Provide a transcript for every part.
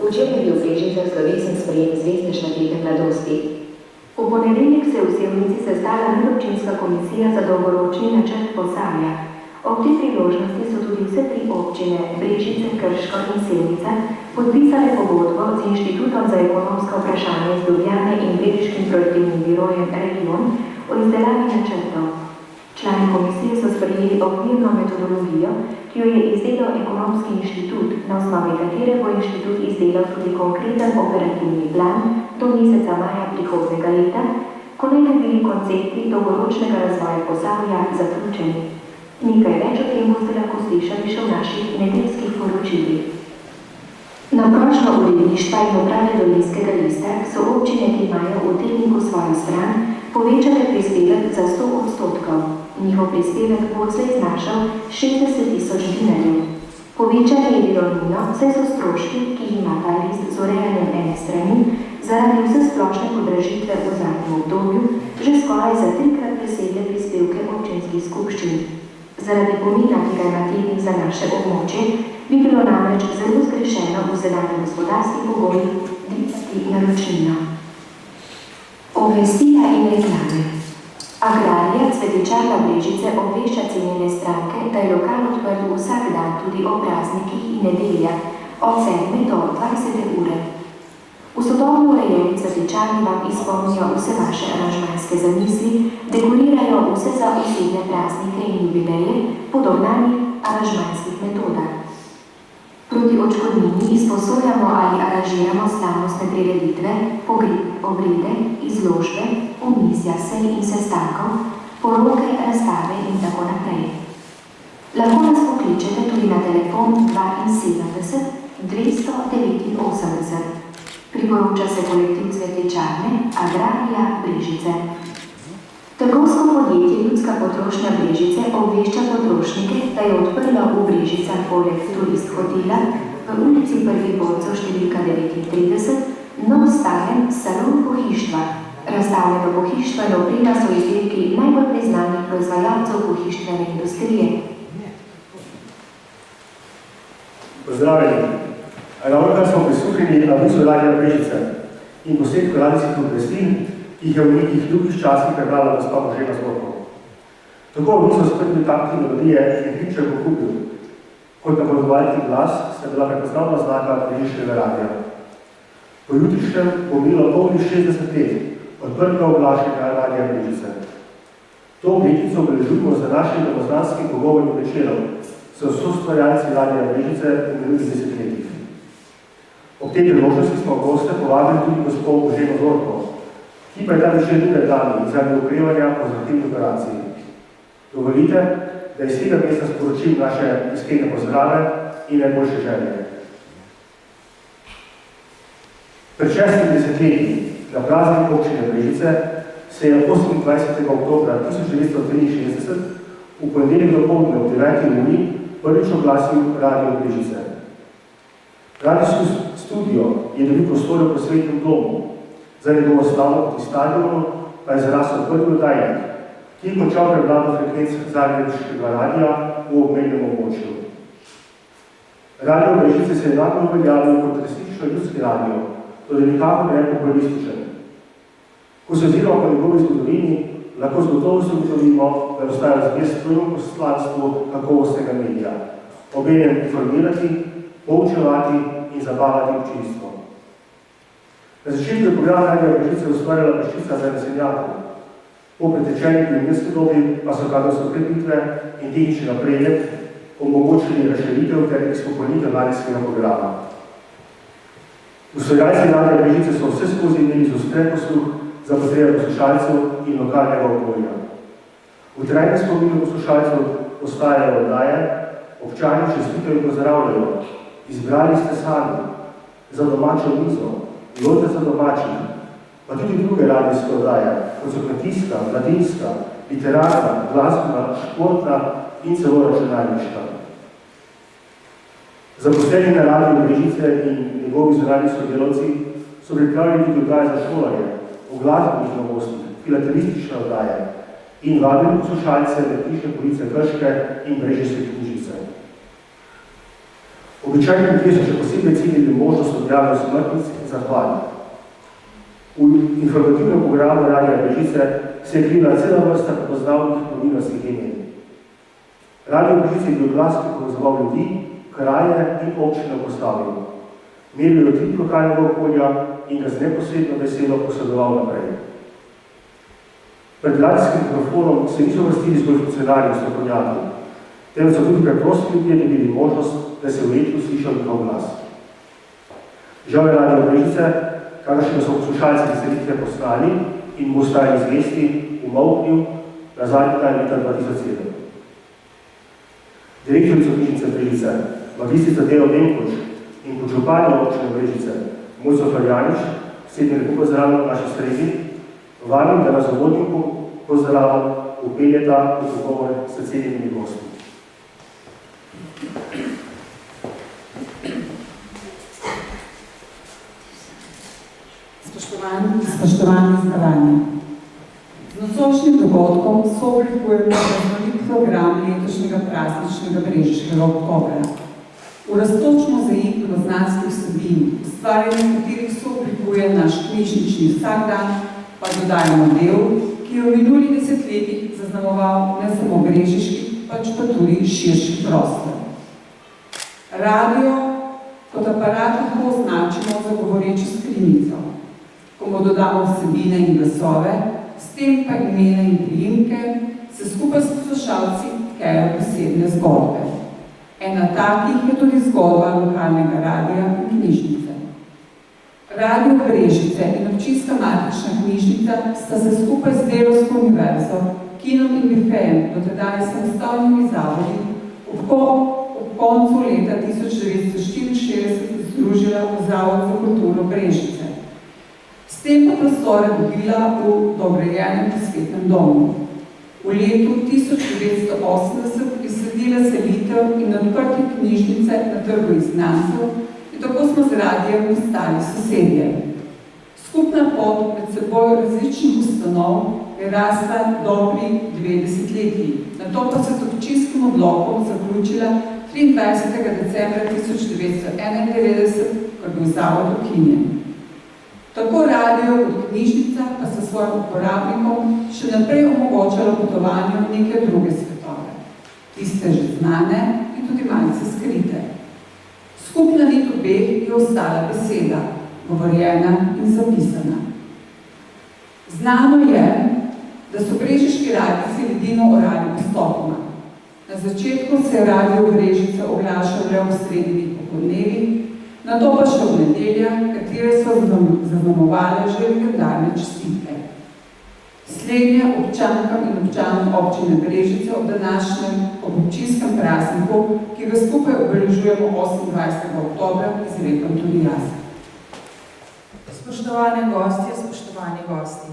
Včeraj je bil v Brežicah slovesen sprejem zvezde štafete mladosti. V ponedeljek se je v Sevnici sestala medobčinska komisija za dolgoročni načrt Posavja. Ob tej priložnosti so tudi vse tri občine, Brežice, Krško in Sevnica, podpisale pogodbo z Inštitutom za ekonomska vprašanja iz Ljubljane in Brežiškim projektivnim birojem Region o izdelavi načrtov. Člani komisije so sprejeli okvirno metodologijo, ki jo je izdelal Ekonomski inštitut, na osnovi katere bo inštitut izdelal tudi konkreten operativni plan do meseca maja prihodnega leta, ko naj bi bili koncepti dolgoročnega razvoja Posavja zaključeni. Nekaj več o tem boste lahko slišali še v naših nedeljskih poročilih. Na prošnjo uredništva in uprave Dolenjskega lista so občine, ki imajo v tehniku svojo stran, povečale prispevek za 100%. Njihov prispevek bo odslej znašal 60.000 dinarjev. Povečanje je bilo nujno, saj so stroški, ki jih ima ta list z urejanjem ene strani, zaradi vse splošne podražitve v zadnjem obdobju že skoraj za 3-krat presegle prispevke občinskih skupščin. Zaradi pomena, ki ga ima tednik za naše območje, bi bilo namreč zelo zgrešeno v sedanjih gospodarskih pogojih dvigati naročnino. Obvestila in reklame. Agrarija Cvetličarna Brežice obvešča cenjene stranke, da je lokal odprt vsak dan tudi o praznikih in nedeljah od 7 do 20 ure. V sodobno urejeni cvetličarni vam izpolnijo vse vaše aranžmajske zamisli, dekorirajo vse za osebne praznike in jubileje po dognanjih aranžmajskih metodah. Proti odškodnini izposojamo ali aranžiramo slavnostne prireditve, obrede, izložbe, omizja, sej in sestankov, poroke, razstave in tako naprej. Lahko nas pokličete tudi na telefon 72 289. Priporoča se kolektiv Cvetličarne Agrarija Brežice. Trgovsko podjetje Ljudska potrošnja Brežice obvešča potrošnike, da je odprlo v Brežicah poleg Turist hotela v ulici Prvih Borcev številka 39 nov staren salon pohištva. Razstavljeno pohištvo in oprema so izdelki najbolj priznanih proizvajalcev pohištvene industrije. Pozdravljeni! Ravnokar smo prisluhnili avizu Radija Brežice in posledku radijskih obvestil, ki jih je v nekih drugih časih prebrala gospa Božena Zvorko. Tako avizo sprtni takti melodije in Hričev pokupil, kot napovedovalki glas sta bila prepoznavna znaka Brežiškega radija. Po jutrišnjem bo imelo polnih 60 let od prvega oglašenega Radija Brežice. To obletnico obeležujemo z današnjim domoznanskim pogovornim večerom, so soustvarjalci Radija Brežice v minulih desetletjih. Ob tej priložnosti smo goste povabili tudi gospo Boženo Zvorko, ki pa je tam še druge dani zaradi okrevanja po zahtevni operaciji. Dovolite, da iz tega mesta sporočim naše iskrene pozdrave in najboljše želje. Pred 6 desetletji na praznik občine Brežice se je 28. oktobra 1963 v ponedeljek dopoldne ob 9. uri prvič oglasil Radio Brežice. Radijski studio je dobil prostore po Svetnem domu, za njegovo slavno proti stadionu pa je zrasel prvi oddajnik, ki je končal prevlado frekvenc Zagrebškega radija v obmejnem območju. Radio Brežice se je enako uveljavil kot resnično ljudski radio, tudi nikako ne populističen. Ko se oziramo po njegovi zgodovini, lahko z gotovostjo ugotovimo, da je ostajal zvest strojno poslanstvu kakovostnega medija, obenem informirati, poučevati in zabavati občinstvo. Na začetku je program Radija Brežice ustvarjala peščica zanesenjakov. Po pretečeni pionirski dobi pa so kadrovske okrepitve in tehnični napredek omogočili razširitev ter izpopolnitev radijskega programa. Ustvarjalci Radija Brežice so vse skozi imeli zostren posluh za potrebe poslušalcev in lokalnega okolja. V trajnem spominu poslušalcev ostajajo oddaje, občani čestitajo in pozdravljajo. Izbrali ste sami za domačo mizo, Lote za domačih, pa tudi druge radijske oddaje, kot so kmetijska, mladinska, literarna, glasbena, športna in celo računalniška. Zaposleni na Radiju Brežice in njegovi zunanji sodelavci so pripravili tudi oddaje za šolarje, o glasbenih novostih, filatelistične oddaje in vabili poslušalce med knjižne police Krške in Brežiške knjižnice. Običajni ljudje so še posebej cenili možnost objave smrtnic in zahval. V informativnem programu Radia Brežice se je krila cela vrsta prepoznavnih novinarskih imen. Radio Brežice je bil glas, ki povezoval ljudi, kraje in občine postavil. Meril je tip lokalnega okolja in ga z neposredno besedo posredoval naprej. Pred radijskim mikrofonom se niso vrstili zgolj funkcionarji in strokovnjaki, temveč so tudi preprosti ljudje dobili možnost, da se v etru slišal njihov glas. Žal je Radio Brežice, kakšne so poslušalci veselitve postali in mu ostali zvesti, umolknil na zadnji dan leta 2007. Direktorica knjižnice Brežice, magistrica Deo Benkoč in podžupanja občine Brežice, Mojco Farjanič, sedmi lepo pozdravljam v naši sredi, vabim, da nas uvodnim pozdravom upeljeta v pogovor s cenjenimi gosti. Spoštovani zbrani. Z nocojšnjim dogodkom sooblikujemo raznolik program letošnjega prazničnega Brežiškega oktobra. V rastoč mozaik novoznanskih vsebin, ustvarjanje katerih sooblikuje naš knjižnični vsakdan, pa dodajamo del, ki je v minulih desetletjih zaznamoval ne samo brežiški, pač pa tudi širši prostor. Radio kot aparat lahko označimo za govorečo skrinjico. Ko mu dodamo vsebine in glasove, s tem pa imena in priimke, se skupaj s poslušalci tkejo posebne zgodbe. Ena takih je tudi zgodba lokalnega radija in knjižnice. Radio Brežice in občinska matična knjižnica sta se skupaj z Delavsko univerzo, kinom in bifejem, dotedaj samostalnimi zavodi, ob koncu leta 1964 združila v Zavod za kulturo Brežice. S tem pa prostore dobila v dograjenem posvetnem domu. V letu 1980 je sledila selitev in odprtje knjižnice na Trgu izgnancev in tako smo z radijem postali sosedje. Skupna pot med seboj različnih ustanov je rasla dobri 2 desetletji, nato pa se z občinskim odlokom zaključila 23. decembra 1991, ko je bil zavod ukinjen. Tako radio kot knjižnica pa se svojim uporabnikom še naprej omogočalo potovanje v neke druge svetove. Tiste že znane in tudi malce skrite. Skupna nit obeh je ostala beseda, govorjena in zapisana. Znano je, da so brežiški radijci edino orali postopoma. Na začetku se je radio Brežice oglašal le v srednjih popoldnevih, nato pa še v nedeljah, katere so zaznamovale že legendarne čestitke. Slednje občankam in občanom občine Brežice ob današnjem občinskem prazniku, ki ga skupaj obeležujemo 28. oktobra, izrekam tudi jaz. Spoštovane gostje, spoštovani gosti.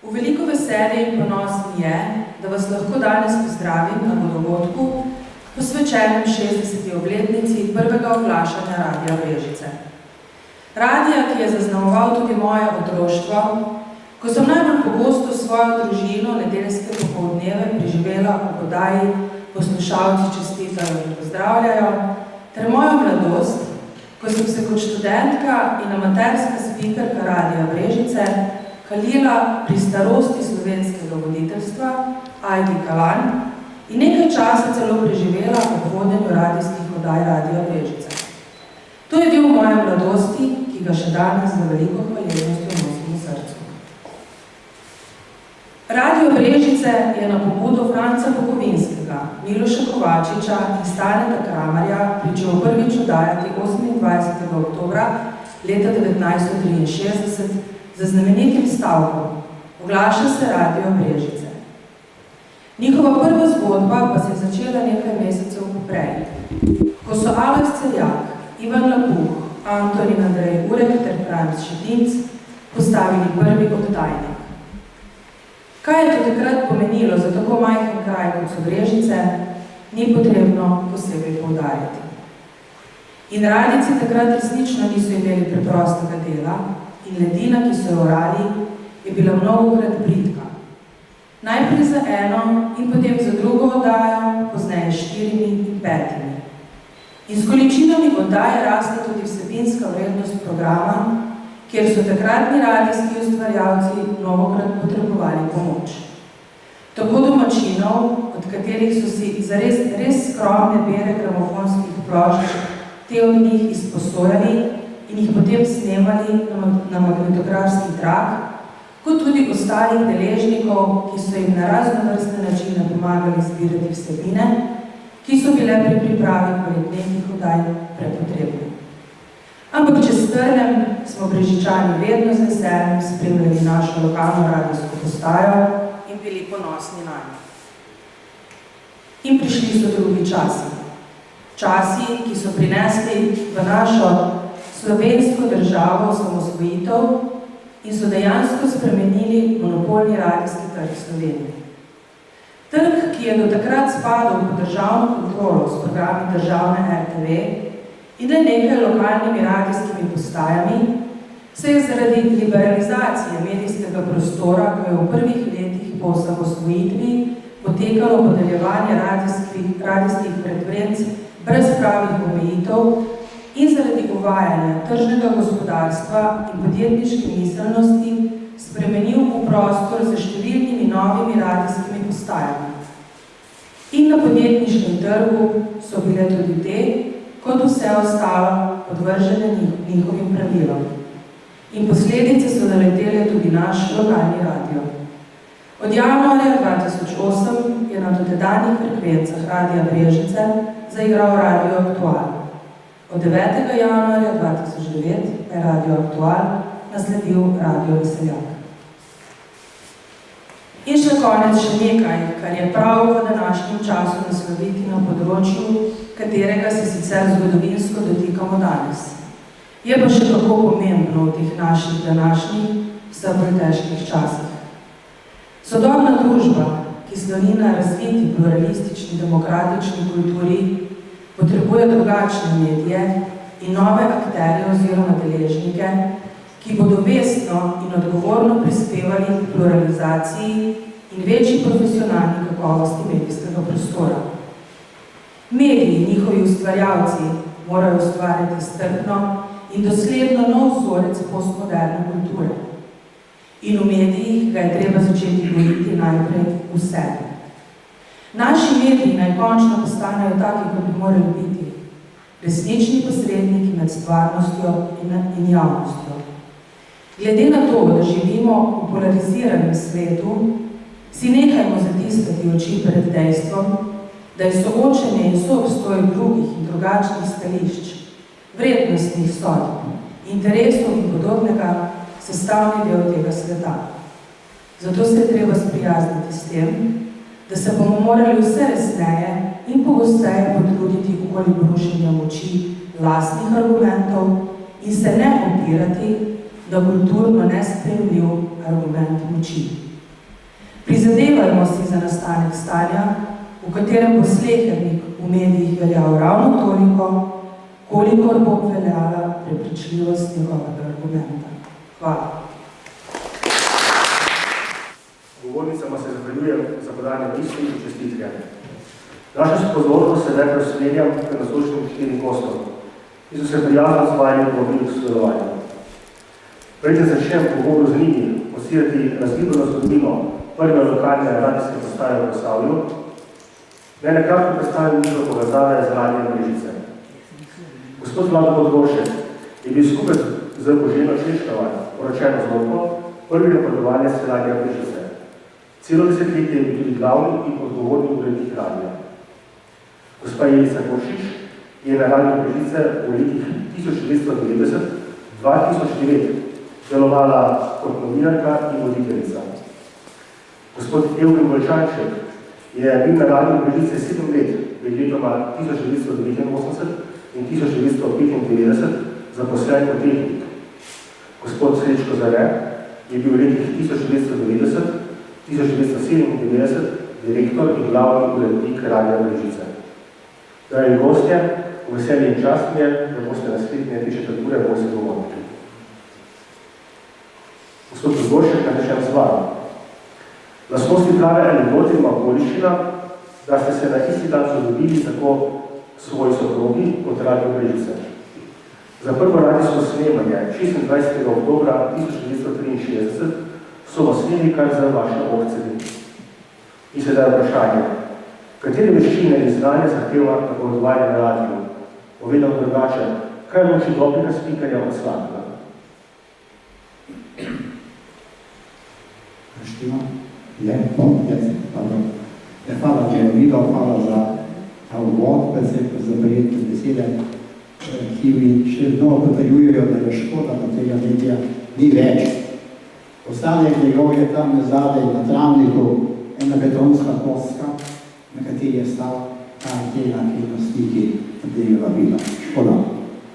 V veliko veselje in ponos mi je, da vas lahko danes pozdravim na dogodku, posvečenem 60. obletnici prvega oglašanja Radia Brežice. Radija, ki je zaznamoval tudi moje otroštvo, ko sem najbolj pogosto svojo družino nedeljske popoldneve preživela v oddaji Poslušalci čestitajo in pozdravljajo, ter mojo mladost, ko sem se kot študentka in amaterska spikerka Radia Brežice kalila pri starosti slovenskega voditeljstva Ajdi Kalan in nekaj časa celo preživela v vodenju radijskih oddaj Radia Brežice. To je del moje mladosti, ki ga še danes z veliko hvaležnostjo nosim v srcu. Radio Brežice je na pobudo Franca Bukovinskega, Miloša Kovačiča in Staneta Kramarja pričel prvič oddajati 28. oktobra leta 1963 za znamenitim stavkom Oglaša se Radio Brežice. Njihova prva zgodba pa se je začela nekaj mesecev poprej, ko so Aleks Celjak, Ivan Lapuh, Antonin Andrej Urek ter Franc Šedinc postavili prvi oddajnik. Kaj je to takrat pomenilo za tako majhen kraj kot so Brežice, ni potrebno posebej poudariti. In radijci takrat resnično niso imeli preprostega dela in ledina, ki so jo orali, je bila mnogokrat bridka. Najprej za eno in potem za drugo oddajo, pozneje 4 in 5. In s količinami oddaje rasla tudi vsebinska vrednost programa, kjer so takratni radijski ustvarjalci mnogokrat potrebovali pomoč. Tako domačinov, od katerih so si zares res skromne bere gramofonskih plošč, te od njih izposojali in jih potem snemali na magnetografski trak, kot tudi ostalih deležnikov, ki so jim na raznovrstne načine pomagali zbirati vsebine, ki so bile pri pripravi kvalitetnih oddaj prepotrebne. Ampak če strnem, smo Brežičani vedno z veseljem spremljali našo lokalno radijsko postajo in bili ponosni na njo. In prišli so drugi časi. Časi, ki so prinesli v našo slovensko državo osamosvojitev in so dejansko spremenili monopolni radijski trg Slovenije. Trg, ki je do takrat spadal pod državno kontrolo s programi državne RTV in le nekaj lokalnimi radijskimi postajami, se je zaradi liberalizacije medijskega prostora, ko je v prvih letih po osamosvojitvi potekalo podeljevanje radijskih frekvenc brez pravih omejitev in zaradi uvajanja tržnega gospodarstva in podjetniške miselnosti spremenil v prostor z številnimi novimi radijskimi postajami. In na podjetniškem trgu so bile tudi te, kot vse ostalo, podvržene njihovim pravilom. In posledice so naletele tudi naš lokalni radio. Od januarja 2008 je na dotedanjih frekvencah Radia Brežice zaigral Radio Aktual. Od 9. januarja 2009 je Radio Aktual nasledil Radio Veseljak. In še konec še nekaj, kar je prav v današnjem času nasloviti na področju, katerega se sicer zgodovinsko dotikamo danes. Je pa še kako pomembno v teh naših današnjih, vse bolj težkih časih. Sodobna družba, ki sloni na razviti pluralistični demokratični kulturi, potrebuje drugačne medije in nove akterje oziroma deležnike, ki bodo vestno in odgovorno prispevali k pluralizaciji in večji profesionalni kakovosti medijskega prostora. Mediji in njihovi ustvarjalci morajo ustvarjati strpno in dosledno nov vzorec postmoderne kulture. In v medijih ga je treba začeti gojiti najprej v sebi. Naši mediji naj končno postanejo taki, kot bi morali biti. Resnični posredniki med stvarnostjo in javnostjo. Glede na to, da živimo v polariziranem svetu, si nehajmo zatiskati oči pred dejstvom, da je soočenje in soobstoj drugih in drugačnih stališč, vrednostnih sodb, interesov in podobnega sestavni del tega sveta. Zato se je treba sprijazniti s tem, da se bomo morali vse resneje in pogosteje potruditi okoli brušenja moči lastnih argumentov in se ne opirati na kulturno nesprejemljiv argument moči. Prizadevajmo si za nastanek stanja, v katerem bo slehernik v medijih veljal ravno toliko, kolikor bo veljala prepričljivost njegovega argumenta. Hvala. Govornicama se zahvaljujem za podanje misli in čestitke. Naša pozornost se najprej usmerjam k nazočnim štirim gostom, ki so se prijazno zvajali v obilu sodelovanja. Prejte začnem pogovor z njimi posirati razgibano zgodovino prve lokalne radijske postaje v Posavju, naj nekratko predstavim njihove povezave z Radija Brežice. Gospod Vlado Podgoršek je bil skupaj z Boženo Češkova, poročeno zgodbo, prvi napovedovalec Radija Brežice. Celo desetletje je bil tudi glavni in odgovorni urednik radija. Gospa Jelica Košič je na Radiju Brežice v letih 1990-2009 delovala kot novinarka in voditeljica. Gospod Evgen Bolčanček je bil na Radiju Brežice 7 let, med letoma 1989 in 1995 zaposlen kot tehnik. Gospod Srečko Zare je bil v letih 1990-1997 direktor in glavni urednik Radija Brežice. Dragi gostje, v veselje in čast mi je, da boste naslednje 3/4 ure moj sogovorniki. Gospod Podgoršek, načnem z vami. Lastnosti prave anekdote ima okoliščina, da ste se na isti dan zadobili tako svoji soprogi kot Radio Brežice. Za prvo radijsko snemanje 26. oktobra 1963 so vas sneli kar za vaše ovcedi. In sedaj vprašanje, katere veščine in znanje zahteva napovedovanje na radiju? Povedal drugače, kaj loči dobrega spikarja od slabega? Hvala, Genovilo, hvala za ta uvod, predvsem za prijetne besede, ki mi še mnogo potrjujejo, da je škoda, da tega medija ni več. Ostanek njegov je tam nazadej na travniku ena betonska kostka, na kateri je stal ta antena, ki je na sliki Andrejeva bila. Škoda.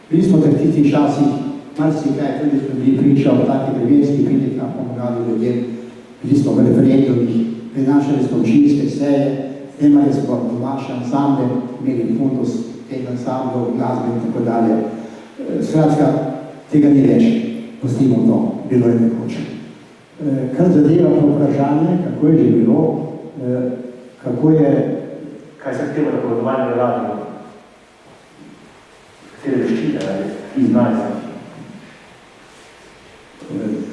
Bili smo v tistih časih, marsikaj tudi smo bili priča o takih vremenskih prilikah, pomagali ljudem. Bili smo v referendumih, prinašali smo občinske seje, snemali smo domače ansamble, imeli fundus teh ansamblov, glasbe in tako dalje. Skratka, tega ni več, pustimo to, bilo je nekoč. Kar zadeva povprašanje, kako je že bilo, kako je... Kaj zahteva napovedovanje na radiju? Katere veščine ali znanja?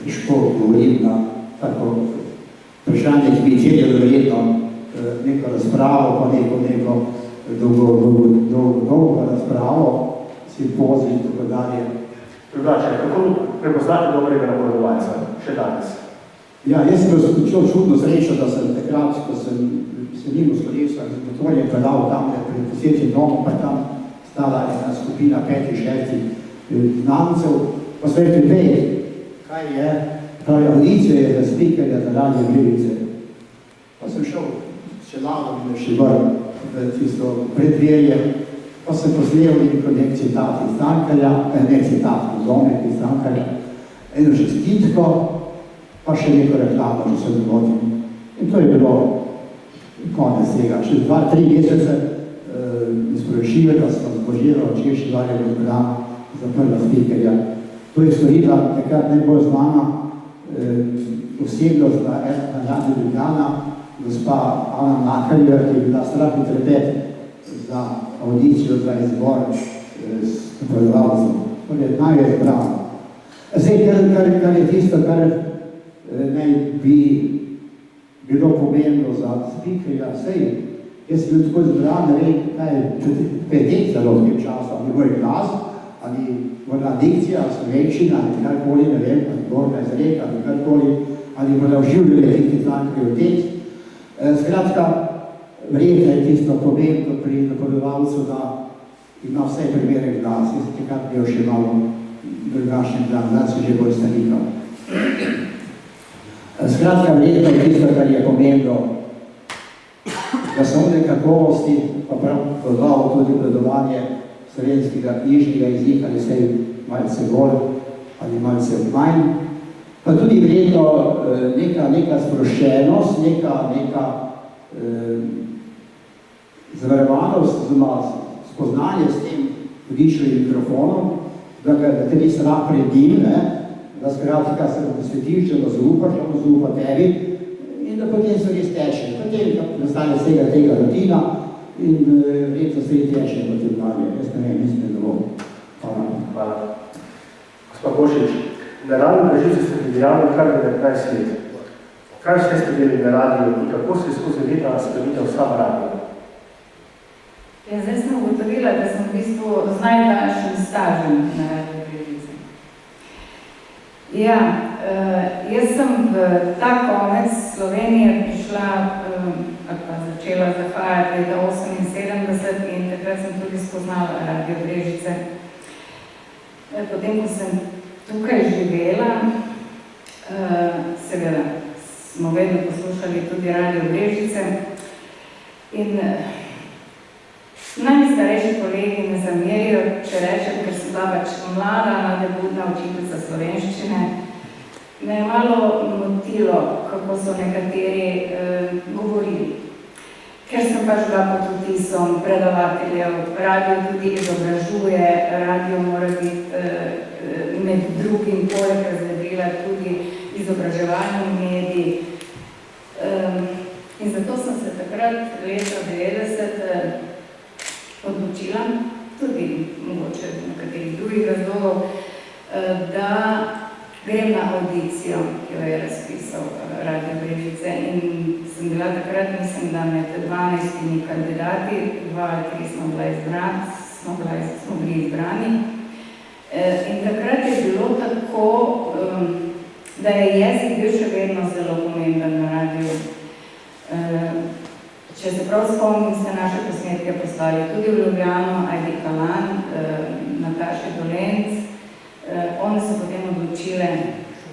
Težko govorim na tako vprašanje, ki bi celilo verjetno neko razpravo, pa neko dolgo razpravo, simpozij in tako dalje. Drugače, kako prepoznati dobrega napovedovalca še danes? Ja, jaz sem čudno srečo, da sem takrat, ko sem sedil v Slovencu, z motorjem predal tam pred 10 domov, pa je tam stala ena skupina 5-6 znancev, pa so rekli, kaj je, pravi, audicija je za spikerja za Radio Brežice. Pa sem šel s čeladom in še vrl v tisto predverje, pa sem posnel nek citat iz Cankarja, ne citat, vzomek iz Cankarja, eno čestitko, pa še neko reklamo, če se dogodim. In to je bilo konec tega. Še 2-3 mesece izporočil, da smo zbožirali včerajšnji radio program za prva spikerja. To je storila takrat najbolj znana osebnost na Radio Ljubljana, gospa Ana Nakarja, ki je bila strah in trepet za audicijo, za izbor napovedovalcev. To je največ bravo. Zdaj, kar je tisto, kar naj bi bilo pomembno za spikerja, sej, jaz sem bil tako zbran, ne vem, kaj je petek zelo v tem času, ali moj glas, ali morda dikcija, slovenščina, ali karkoli, ne vem, ali borna izreka, ali karkoli, ali morda vživljali tisti Cankarjev tekst. Skratka, verjetno je tisto pomembno pri napovedovalcu, da ima vse primere glas, jaz takrat bil še malo drugačen glas, zdaj se že bolj stanikal. Skratka, verjetno je tisto, kar je pomembno, glasovne kakovosti, pa prav dodal tudi obvladovanje slovenskega knjižnega jezika, ali sej malce bolj ali malce manj, pa tudi verjetno neka sproščenost, neka zavarovanost, oziroma spoznanje s tem vodičevim mikrofonom, da te ni strah pred njim, da skratka se posvetiš, da zaupaš, da zaupa tebi in da potem se res teče. Potem nastane vsega tega rutina in verjetno se teče v tem dalje. Jaz ne vem, mislim, da bo. Hvala. Gospa Košič, na Radio Brežice ste predijavili kar 19 let. Kaj vse ste delali na radiju in kako se skozi leta spremenil sam radio? Ja, zdaj sem ugotovila, da sem v bistvu z najdaljšim stažem na Radio Brežice. Ja, jaz sem v ta konec Slovenije prišla, ali pa začela zahajati leta 1978 in takrat sem tudi spoznala Radio Brežice. Potem, ko sem tukaj živela, seveda smo vedno poslušali tudi Radio Brežice in najstarejši kolegi me zamerijo, če rečem, ker sem bila pač mlada, nadebudna učiteljica slovenščine. Me je malo motilo, kako so nekateri govorili. Ker sem pač bila pod vtisom predavateljev, radio tudi izobražuje, radio mora biti med drugim poleg razvedrila tudi izobraževalni medij. In zato sem se takrat leta 90 odločila, tudi mogoče nekaterih drugih razlogov, da grem na audicijo, ki jo je razpisal Radio Brežice, in sem bila takrat, mislim, da med 12 kandidati, 2 ali 3 smo bili izbrani. In takrat je bilo tako, da je jezik bil še vedno zelo pomemben na radiju. Če se prav spomnim, ste naše posnetke poslali tudi v Ljubljano, Ajdi Kalan, Nataša Dolenc. One so potem odločile,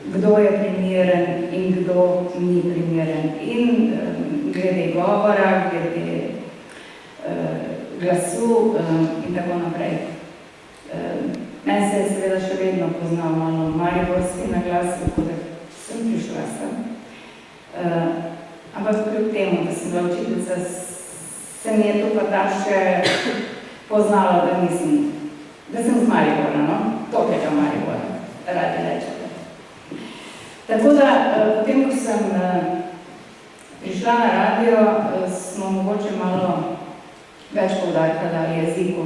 kdo je primeren in kdo ni primeren. In glede govora, glede glasu in tako naprej. Meni se je seveda še vedno poznal malo mariborski naglas, tako da sem prišla sem. Ampak kljub temu, da sem bila učiteljica, se mi je to pa ta še poznalo, da sem z Maribora, no? Toplega Maribora, radi rečete. Tako da, potem, ko sem prišla na radio, smo mogoče malo več poudarka dali jeziku.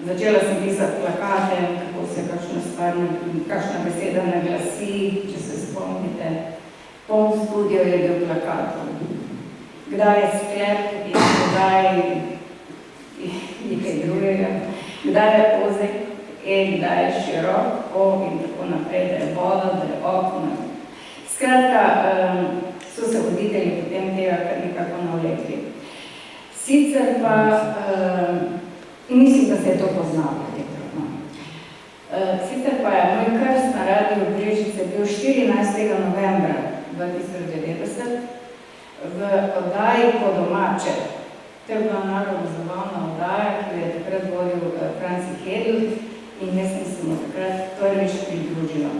Začela sem pisati plakate, kako se kakšna beseda naglasi, če se spomnite. Poln studio je bil plakatov. Kdaj je sklep in kdaj nekaj drugega. Kdaj je ozek, kdaj je širok, in tako naprej, da je voda, da je okno. Skratka, so se voditelji potem tega kar nekako navlekli. Sicer pa, in mislim, da se je to poznalo. Sicer pa je moj krst na Radio Brežice bil 14. novembra 2090 v oddaji Po domače. To je bila narodno zabavna oddaja, ki je takrat vodil Franci Hedl in jaz sem se mu takrat prvič pridružila.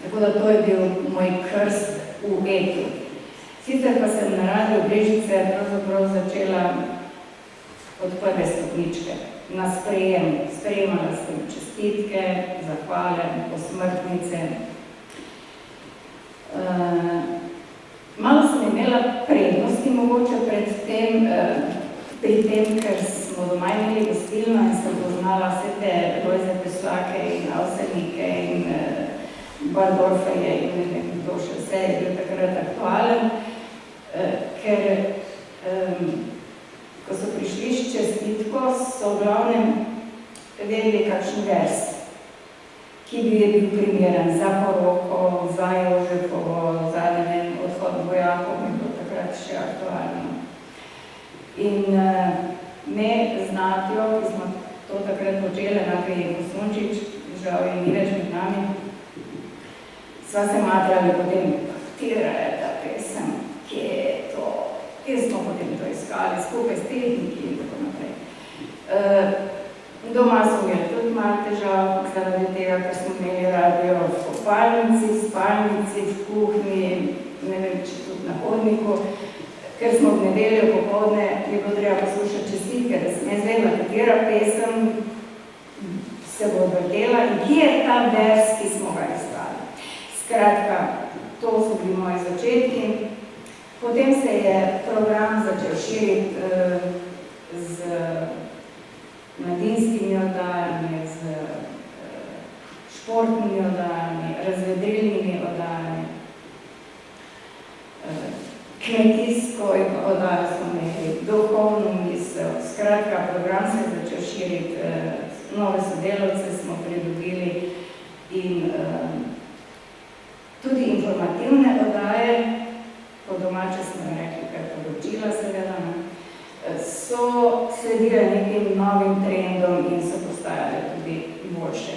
Tako da to je bil moj krst v etu. Sicer pa sem na Radio Brežice pravzaprav začela od prve stopničke, na sprejemala sem čestitke, zahvale, posmrtnice. Malo sem imela prednosti mogoče pri tem, ker smo doma imeli gostilno in sem poznala vse te Lojze Peslake in Avsenike in Bardorferje in ne vem, kdo še vse je bil takrat aktualen, ker ko so prišli s čestitko, so v glavnem vedeli kakšen vers, ki bi je bil primeren za poroko, za Jožefovo, za odhod vojakov, in bilo takrat še aktualno. In me z Natjo, ki smo to takrat počeli, Natjo Jenko Sunčič, žal je ni več med nami, sva se matrali potem, katera je ta pesem, kje je to, kje smo potem to iskali, skupaj s tehniki in tako naprej. Doma smo imeli tudi malo težav, zaradi tega, ker smo imeli radio v kopalnici, v spalnici, v kuhinji, ne vem, če tudi na hodniku, ker smo v nedeljo popoldne je bilo treba poslušati čestitke, da sem jaz vedela, katera pesem se bo vrtela in kje je ta vers, ki smo ga iskali. Skratka, to so bili moji začetki. Potem se je program začel širiti z mladinskimi oddajami, z športnimi oddajami, razvedrilnimi oddajami, kmetijsko oddajo smo imeli, duhovno misel. Skratka, program se je začel širiti, nove sodelavce smo pridobili in tudi informativne oddaje, po domače smo rekli, kar poročila seveda, so sledile nekim novim trendom in so postajale tudi boljše.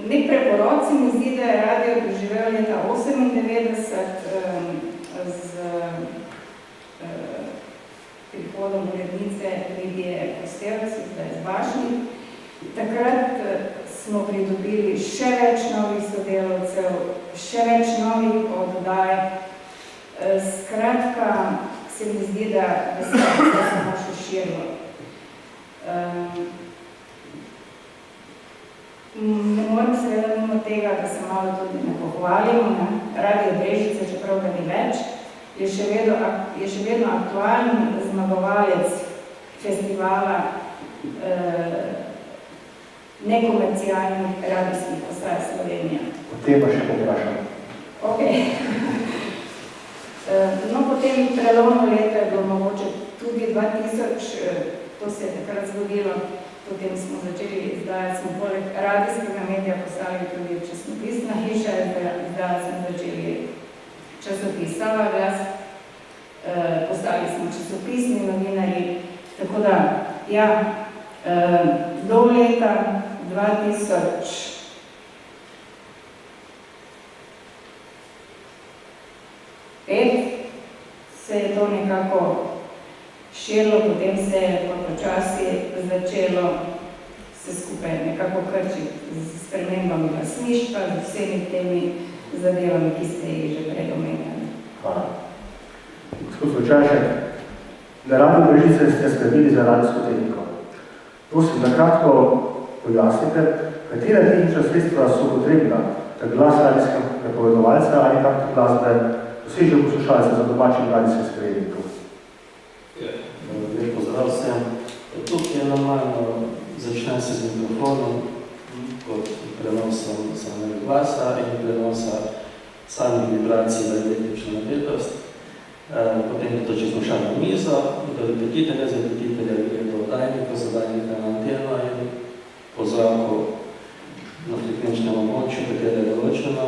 Nek preporod se mi zdi, da je radio preživel leta 1998 z prihodom urednice Lidije Kostevc, zdaj z Bašnik. Takrat smo pridobili še več novih sodelavcev, še več novih oddaj. Skratka, se mi zdi, da se je samo še širilo. Ne moram seveda mimo tega, da se malo tudi ne pohvalimo. Radio Brežice, čeprav ga ni več, je še vedno aktualen zmagovalec festivala nekomercialnih radijskih postaj Slovenija. O tem pa še povprašam. Ok. No, potem prelomno leto je bilo mogoče tudi 2000, to se je takrat zgodilo, potem smo začeli izdajati, smo poleg radijskega medija postali tudi časopisna hiša, izdajali smo začeli časopis Sava glas, postali smo časopisni novinarji, tako da, ja, do leta 2005 se je to nekako širilo, potem se je pa počasi začelo se skupaj nekako krčiti z spremembami glasništva, z vsemi temi zadevami, ki ste jih že prej omenjali. Hvala. Gospod Sočašek, na Radiu Brežice ste skrbeli za radijsko tehniko. Prosim, na kratko pojasnite, katera tehnična sredstva so potrebna, da glas radijskega prepovedovalca ali kakto glasbe doseže poslušalce za domačim radijskim sprejemnikom. Lep pozdrav vsem. Tukaj je normalno, začnem se z mikrofonom, kot prenosom samega glasa in prenosa samih vibracij v električno napetost. Potem je to čez nošalno mizo, do repetitelja, z repetitelja je do oddajnika, z oddajnika na anteno in po zraku na frekvenčnem območju, katero je določeno,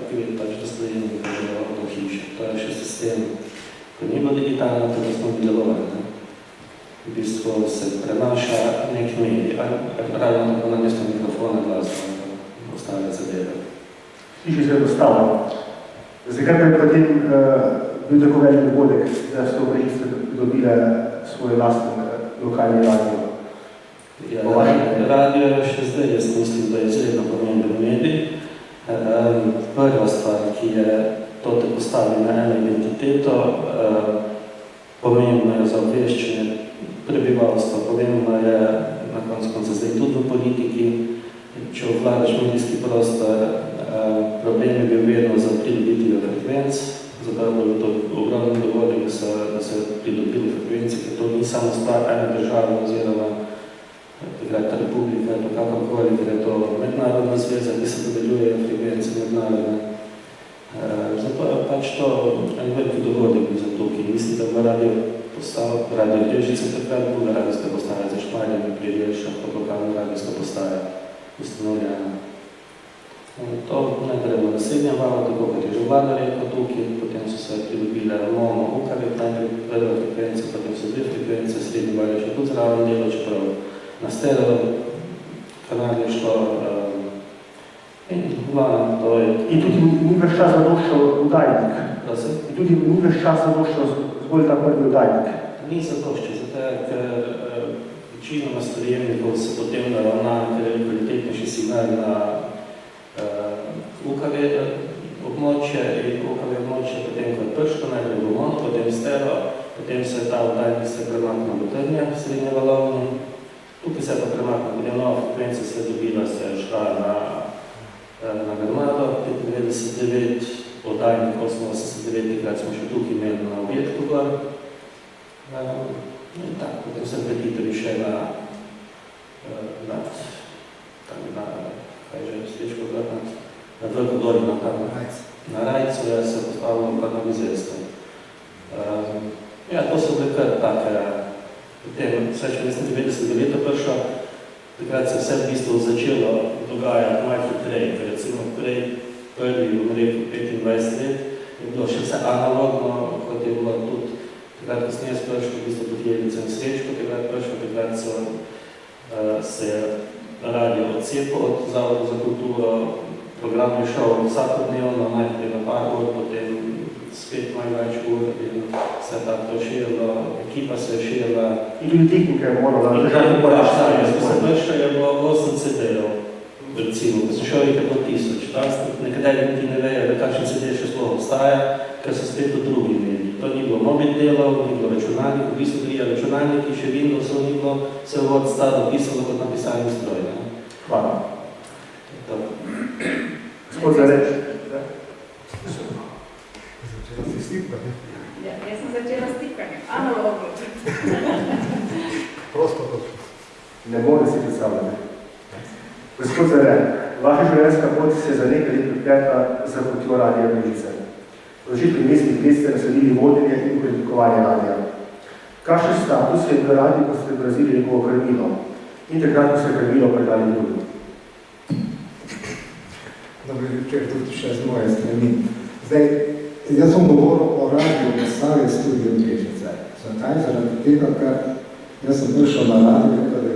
ki je pač dostojeni do hiše. To je še sistem, ko ni bilo digitalno, tako smo bi delovali. V bistvu se prenaša nek medij, ali pravimo tako na mesto mikrofona glasno in ostale zadeve. Sliši se dostavno. Zakaj pa je potem bil tako velik dogodek, da so Brežice dobile svoj lastni lokalni radio? Radio je še zdaj, jaz mislim, da je izredno pomemben medij. Prva stvar, ki je to te postavi na eno identiteto, pomembno je za obveščanje prebivalstva, pomembno je na koncu zdaj tudi v politiki, če obvladaš medijski prostor, problem je bil vedno za pridobitelja frekvenc, zato je to ogromno dogodek, da se pridobili frekvenci, ker to ni samo stvar ene države oziroma takrat republika, to kakorkoli, ker je to mednarodna zveza, ki se podeljuje frekvence mednarodne. Zato je pač to en veliki dogodek za tukaj. Mislim, da bo Radio Brežice takrat druga radijska postaja za Šmarjami pri Jelšah, kot lokalna radijska postaja ustanovljena. To ne gremo naslednja vala, tako kot je že vlada rekel tukaj, potem so se pridobile mono, UKV, najprej prva frekvenca, potem so dve frekvence, srednji val je še tudi zraven delo, čeprav na stereo kanal je šlo in glavno to je... In tudi ni več čas zadoščal vdajnik. In tudi ni več čas zadoščal zbolj ta prvi vdajnik. Ni zadoščal, zato ker večinoma sprejemnikov se potem naravna, ker je kvalitetnejši signal na UKV območje in UKV območje potem kot prško, najprej v mono, potem stereo, potem se ta vdajnik se premaknil do Trnja, srednje valovni. Tukaj se je pa premaknil, potem nova frekvenca se je dobila, se je šla na Grmado, 99 oddajnik, 89 krat smo še tukaj imeli na objektu gor. In tako, potem sem repetitelji še na Vrkodori, na Rajcu, jaz se postavljam pa na Vizelskem. Ja, to so bile kar take, potem, vse še 90 leta prišlo, takrat se vse v bistvu začelo dogajati malo hitreje, ker recimo prej, prvi, bom rekel, 25 let, je bilo še vse analogno, kot je bilo tudi takrat, ko sem jaz prišel, v bistvu tudi Jelica in Srečko, takrat so se radio odcepil od Zavoda za kulturo, program je šel vsakodnevno, najprej na par ur, potem spet malo več ur in se je tako širilo, ekipa se je širila. In tudi tehnike je morala držati poraštajo. Ko se prišel, je bilo 8 CD-ov, recimo, ko sem šel jih je bilo 1000. Nekateri niti ne vejo, da kakšen CD še sploh obstaja, ker so spet v drugi mediji. To ni bilo mobil delov, ni bilo računalnik, v bistvu bili računalniki, še Windowsov ni bilo, se v stado pisalo kot napisanje stroj. Hvala. Gospod Zareč. Ja, jaz sem začela s tikanjem, analogno. Prosto točno. Ne more si predstavljati. Gospod Zare, vaša življenjska pot se za nekaj let pripletla za potjo Radija Brežice. V začetku mestnih let ste nasledili vodenje in preoblikovanje radija. Kakšen status je bil radij, ko ste brazili njegovo krmilo in takrat, ko ste krmilo predali drugim? Dobro večer tudi še z moje strani. Zdaj, jaz sem govoril o radiju Posavje Studio Brežice. Zakaj? Zaradi tega, ker jaz sem prišel na radio leta 90,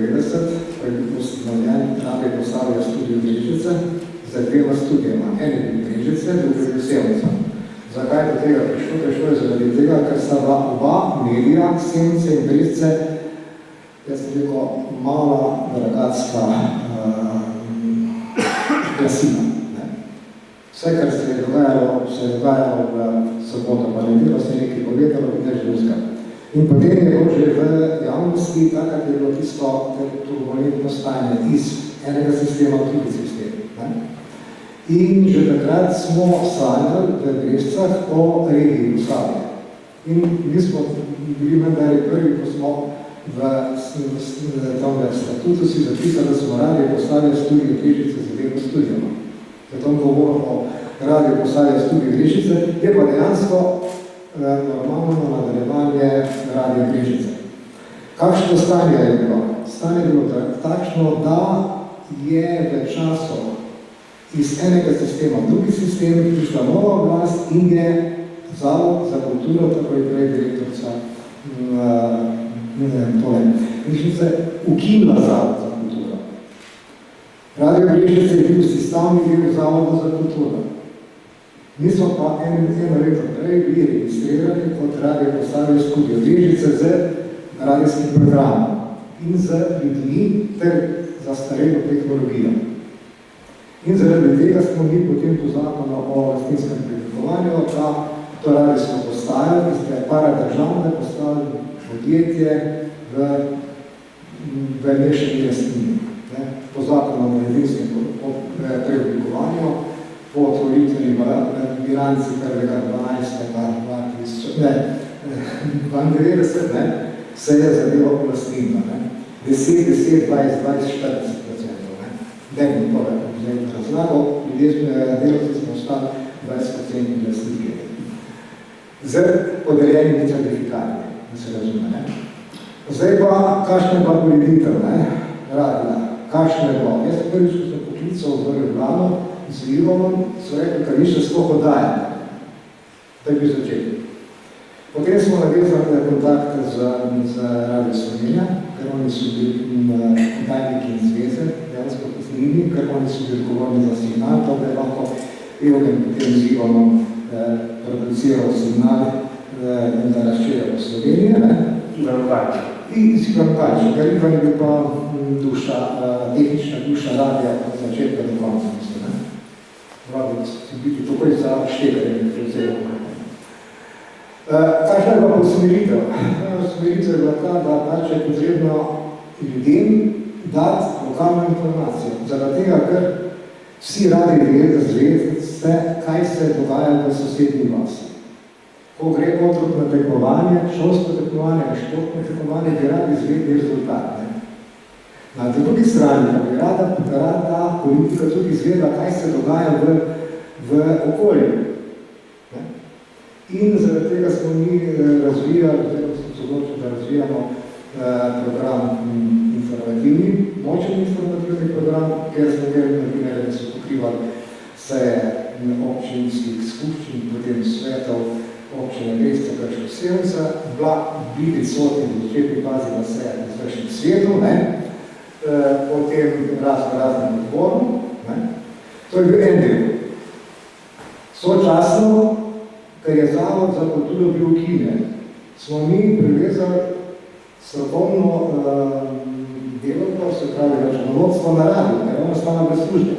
ko je bil ustanovljen Radio Posavje Studio Brežice za dvema studijama. Eni bil Brežice, drugi bil Sevnica. Zakaj do tega prišlo? Prišlo je zaradi tega, ker sta oba medija, Sevnice in Brežice, jaz sem rekel, mala dragatska glasina. Vse, kar se je dogajalo v soboto, pa nedeljo se je nekaj povedalo, in nekaj drugega. In potem je bilo že v javnosti, takrat je bilo tisto turbulentno stanje iz enega sistema v drugi sistem. Ne? In že takrat smo sanjali v Brežicah o regiji Jugoslavije. In mi smo bili mendari prvi, ko smo v tomle statutu si zapisali, da smo Radio Posavje Studio Brežice z dvema studijama. Zato govorim o Radio Posavje Studio Brežice, je pa dejansko normalno nadaljevanje Radio Brežice. Kakšno stanje je bilo? Stanje je bilo takšno, da je v času iz enega sistema v drugi sistem prišla nova oblast in je Zavod za kulturo, tako je prej direktorica in se ukinila Zavod za kulturo. Radio Brežice je bil sestavni del Zavoda za kulturo. Mi smo pa eno leto prej bili registrirani kot Radio Posavje Studio Brežice z radijskim programom in z ljudmi ter za starejšo tehnologijo. In zaradi tega smo mi potem po zakonu o lastninskem preoblikovanju to radijsko postajo, ki ste paradržavne postavili podjetje v mešani lastnini. Po zakonu o lastninskem preoblikovanju, po otvoritveni bilanci 1.12.92, se je zadelo lastnino. 10, 20, 20, 40%. Ne bi to razlagal, delavci smo ostali 20% lastnike. Z podeljenimi certifikati, da se razume. Zdaj pa, kakšna je pa ureditev radija? Kakšna je bilo? Jaz prvič, ko sem poklical v Ljubljano z Ivonom, so rekli, kar više sploh oddajali. Tak bi začeli. Potem smo navezali kontakte z Radio Slovenija, ker oni so bili oddajniki in zveze, dejansko poslini, ker oni so bili odgovorni za signal, to je lahko Evgen potem z Ivonom produciral signal in da razširja po Sloveniji. Ivan Lukajč. In si Lukajč, ker Ivan je bil pa tehnična duša radija od začetka do konca. Vlada si biti takoj za šteganje prezelo. Kakšna je bila usmeritev? Usmeritev je bila ta, da pač je potrebno ljudem dati lokalno informacijo. Zaradi tega, ker vsi radi zvedete, kaj se dogaja v sosednji vasi. Ko gre otrok na tekmovanje, šolsko tekmovanje, športno tekmovanje, bi radi izvedli rezultat. Na drugi strani pa bi rada politika tudi izvedla, kaj se dogaja v okolju. In zaradi tega smo mi razvijali, oziroma smo se odločili, da razvijamo program informativni, močen informativni program, kjer smo imeli, da so pokrivali seje občinskih skupščin, potem svetov občine Brežice, Krško, Sevnica, bili sodni v začetni fazi na seje izvršnih svetov, potem raznim odborom. To je bil en del. Sočasno, ker je Zavod za kulturo bil ukinjen, smo mi privezali strokovno delovno, se pravi računovodstvo na radiju, ker ono stala brez službe.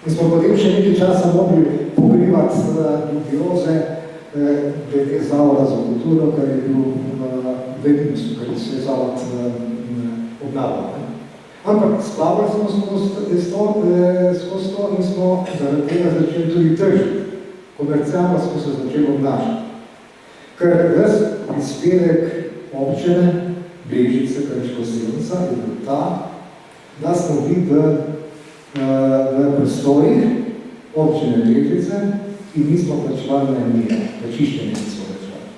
In smo potem še nekaj časa mogli pokrivati dubioze glede Zavoda za kulturo, ker je bil v minusu, ker se je Zavod obnavljal. Ampak splavali smo skozi to in smo zaradi tega začeli tudi tržiti. Komercialno smo se začeli obnašati. Ker ves prispevek občine Brežice, Krško Sevnica je bil ta, da smo bili v prostorih občine Brežice in mi smo plačevali najemnine, čiščenje nismo plačevali.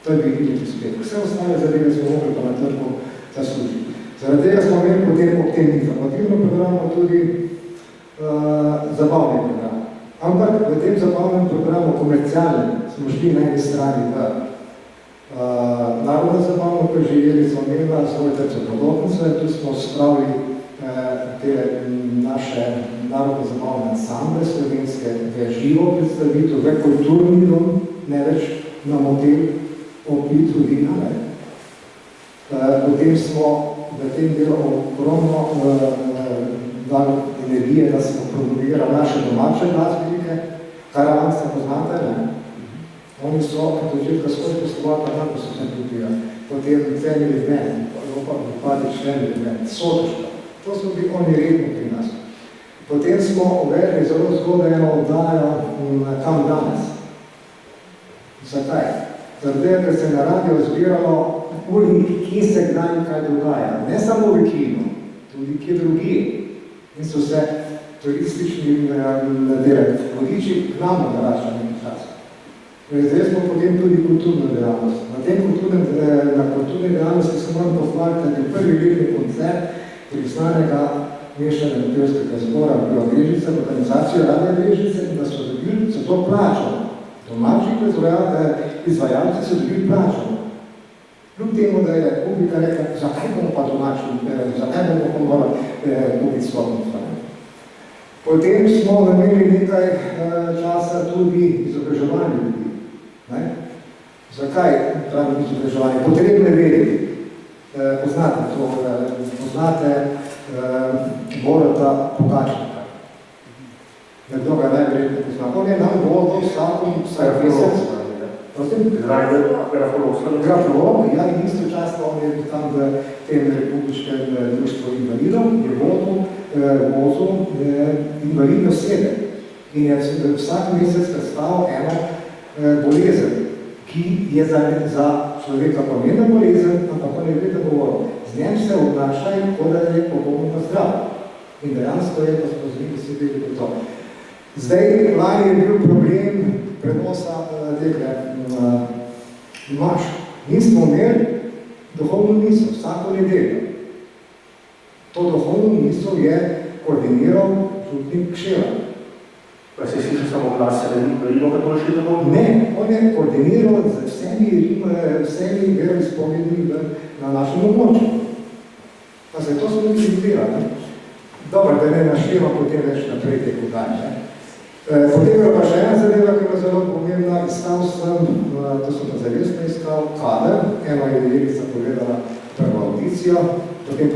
To je bil tudi prispevek. Vse ostale zadeve smo mogli pa na trgu zaslužiti. Zaradi tega smo imeli potem ob tem informativnem programu tudi zabavni program. Ampak v tem zabavnem programu komercialnem smo šli na eni strani v narodno zabavno preživeli, smo imeli svoj trce podobnice, tu smo spravili te naše narodno zabavne ansamble slovenske v živo predstavitev, v kulturni dom, ne več na motel opitvu vina. Potem smo v tem delu ogromno dali energije, da smo promovirali naše domače glasbenike, Karavan se poznate, ne? Oni so od začetka svoj poslovati, tako so se promovirali. Potem Cenili v meni, Vpadi členi v meni, Sotoška. To smo bili oni redno pri nas. Potem smo uvedli zelo zgodaj eno oddajo Kam danes. Zakaj? Zato, ker se na radio zbiralo urnik, kje se kdaj kaj dogaja. Ne samo v kinu, tudi kje drugi. In so se turistični vodiči k nam narašali nekaj časa. Zdaj smo potem tudi kulturno dejavnost. Na kulturni dejavnosti se moram pohvaliti, da je prvi letni koncert priznanega mešanega pevskega zbora v Brežice, v organizacijo Radio Brežice, in da so dobili za to plačano. Domači izvajalci so dobili plačano. Kljub temu, da je publika rekla, zakaj bomo pa domači, zakaj bomo pa morali kupiti stopnico. Potem smo imeli nekaj časa tudi izobraževanje ljudi. Zakaj pravim izobraževanje? Potrebno je vedeti. Poznate to, poznate Borota Pogačnika. Nekdo ga najverjetno pozna. On je nam vodil vsakom mesec. Grafolog, ja, in istočasno on je tam v tem republiškem društvu invalidov, je vozil invalidne osebe. In je vsak mesec predstavil eno bolezen, ki je za človeka pomembna bolezen, ampak on je vedno govoril, z njem se obnašaj, kot da je popolnoma zdrav. In dejansko je, da smo z njim sedeli kot to. Zdaj, lani je bil problem prenosa maš. Mi smo imeli duhovno misel, vsako nedeljo. To duhovno misel je koordiniral župnik Kšela. Pa se slišal samo glas, da ni primo katoliški duhovno? Ne, on je koordiniral z vsemi veroizpovedmi na našem območju. Pa se to smo nekaj. Dobro, da ne našljeva potem več naprej te kodanje. Potem je pa še ena zadeva, ki je zelo pomembna. Iskal sem, to sem pa zavestno iskal, kader. Eno je Jelica povedala prvo audicijo. Potem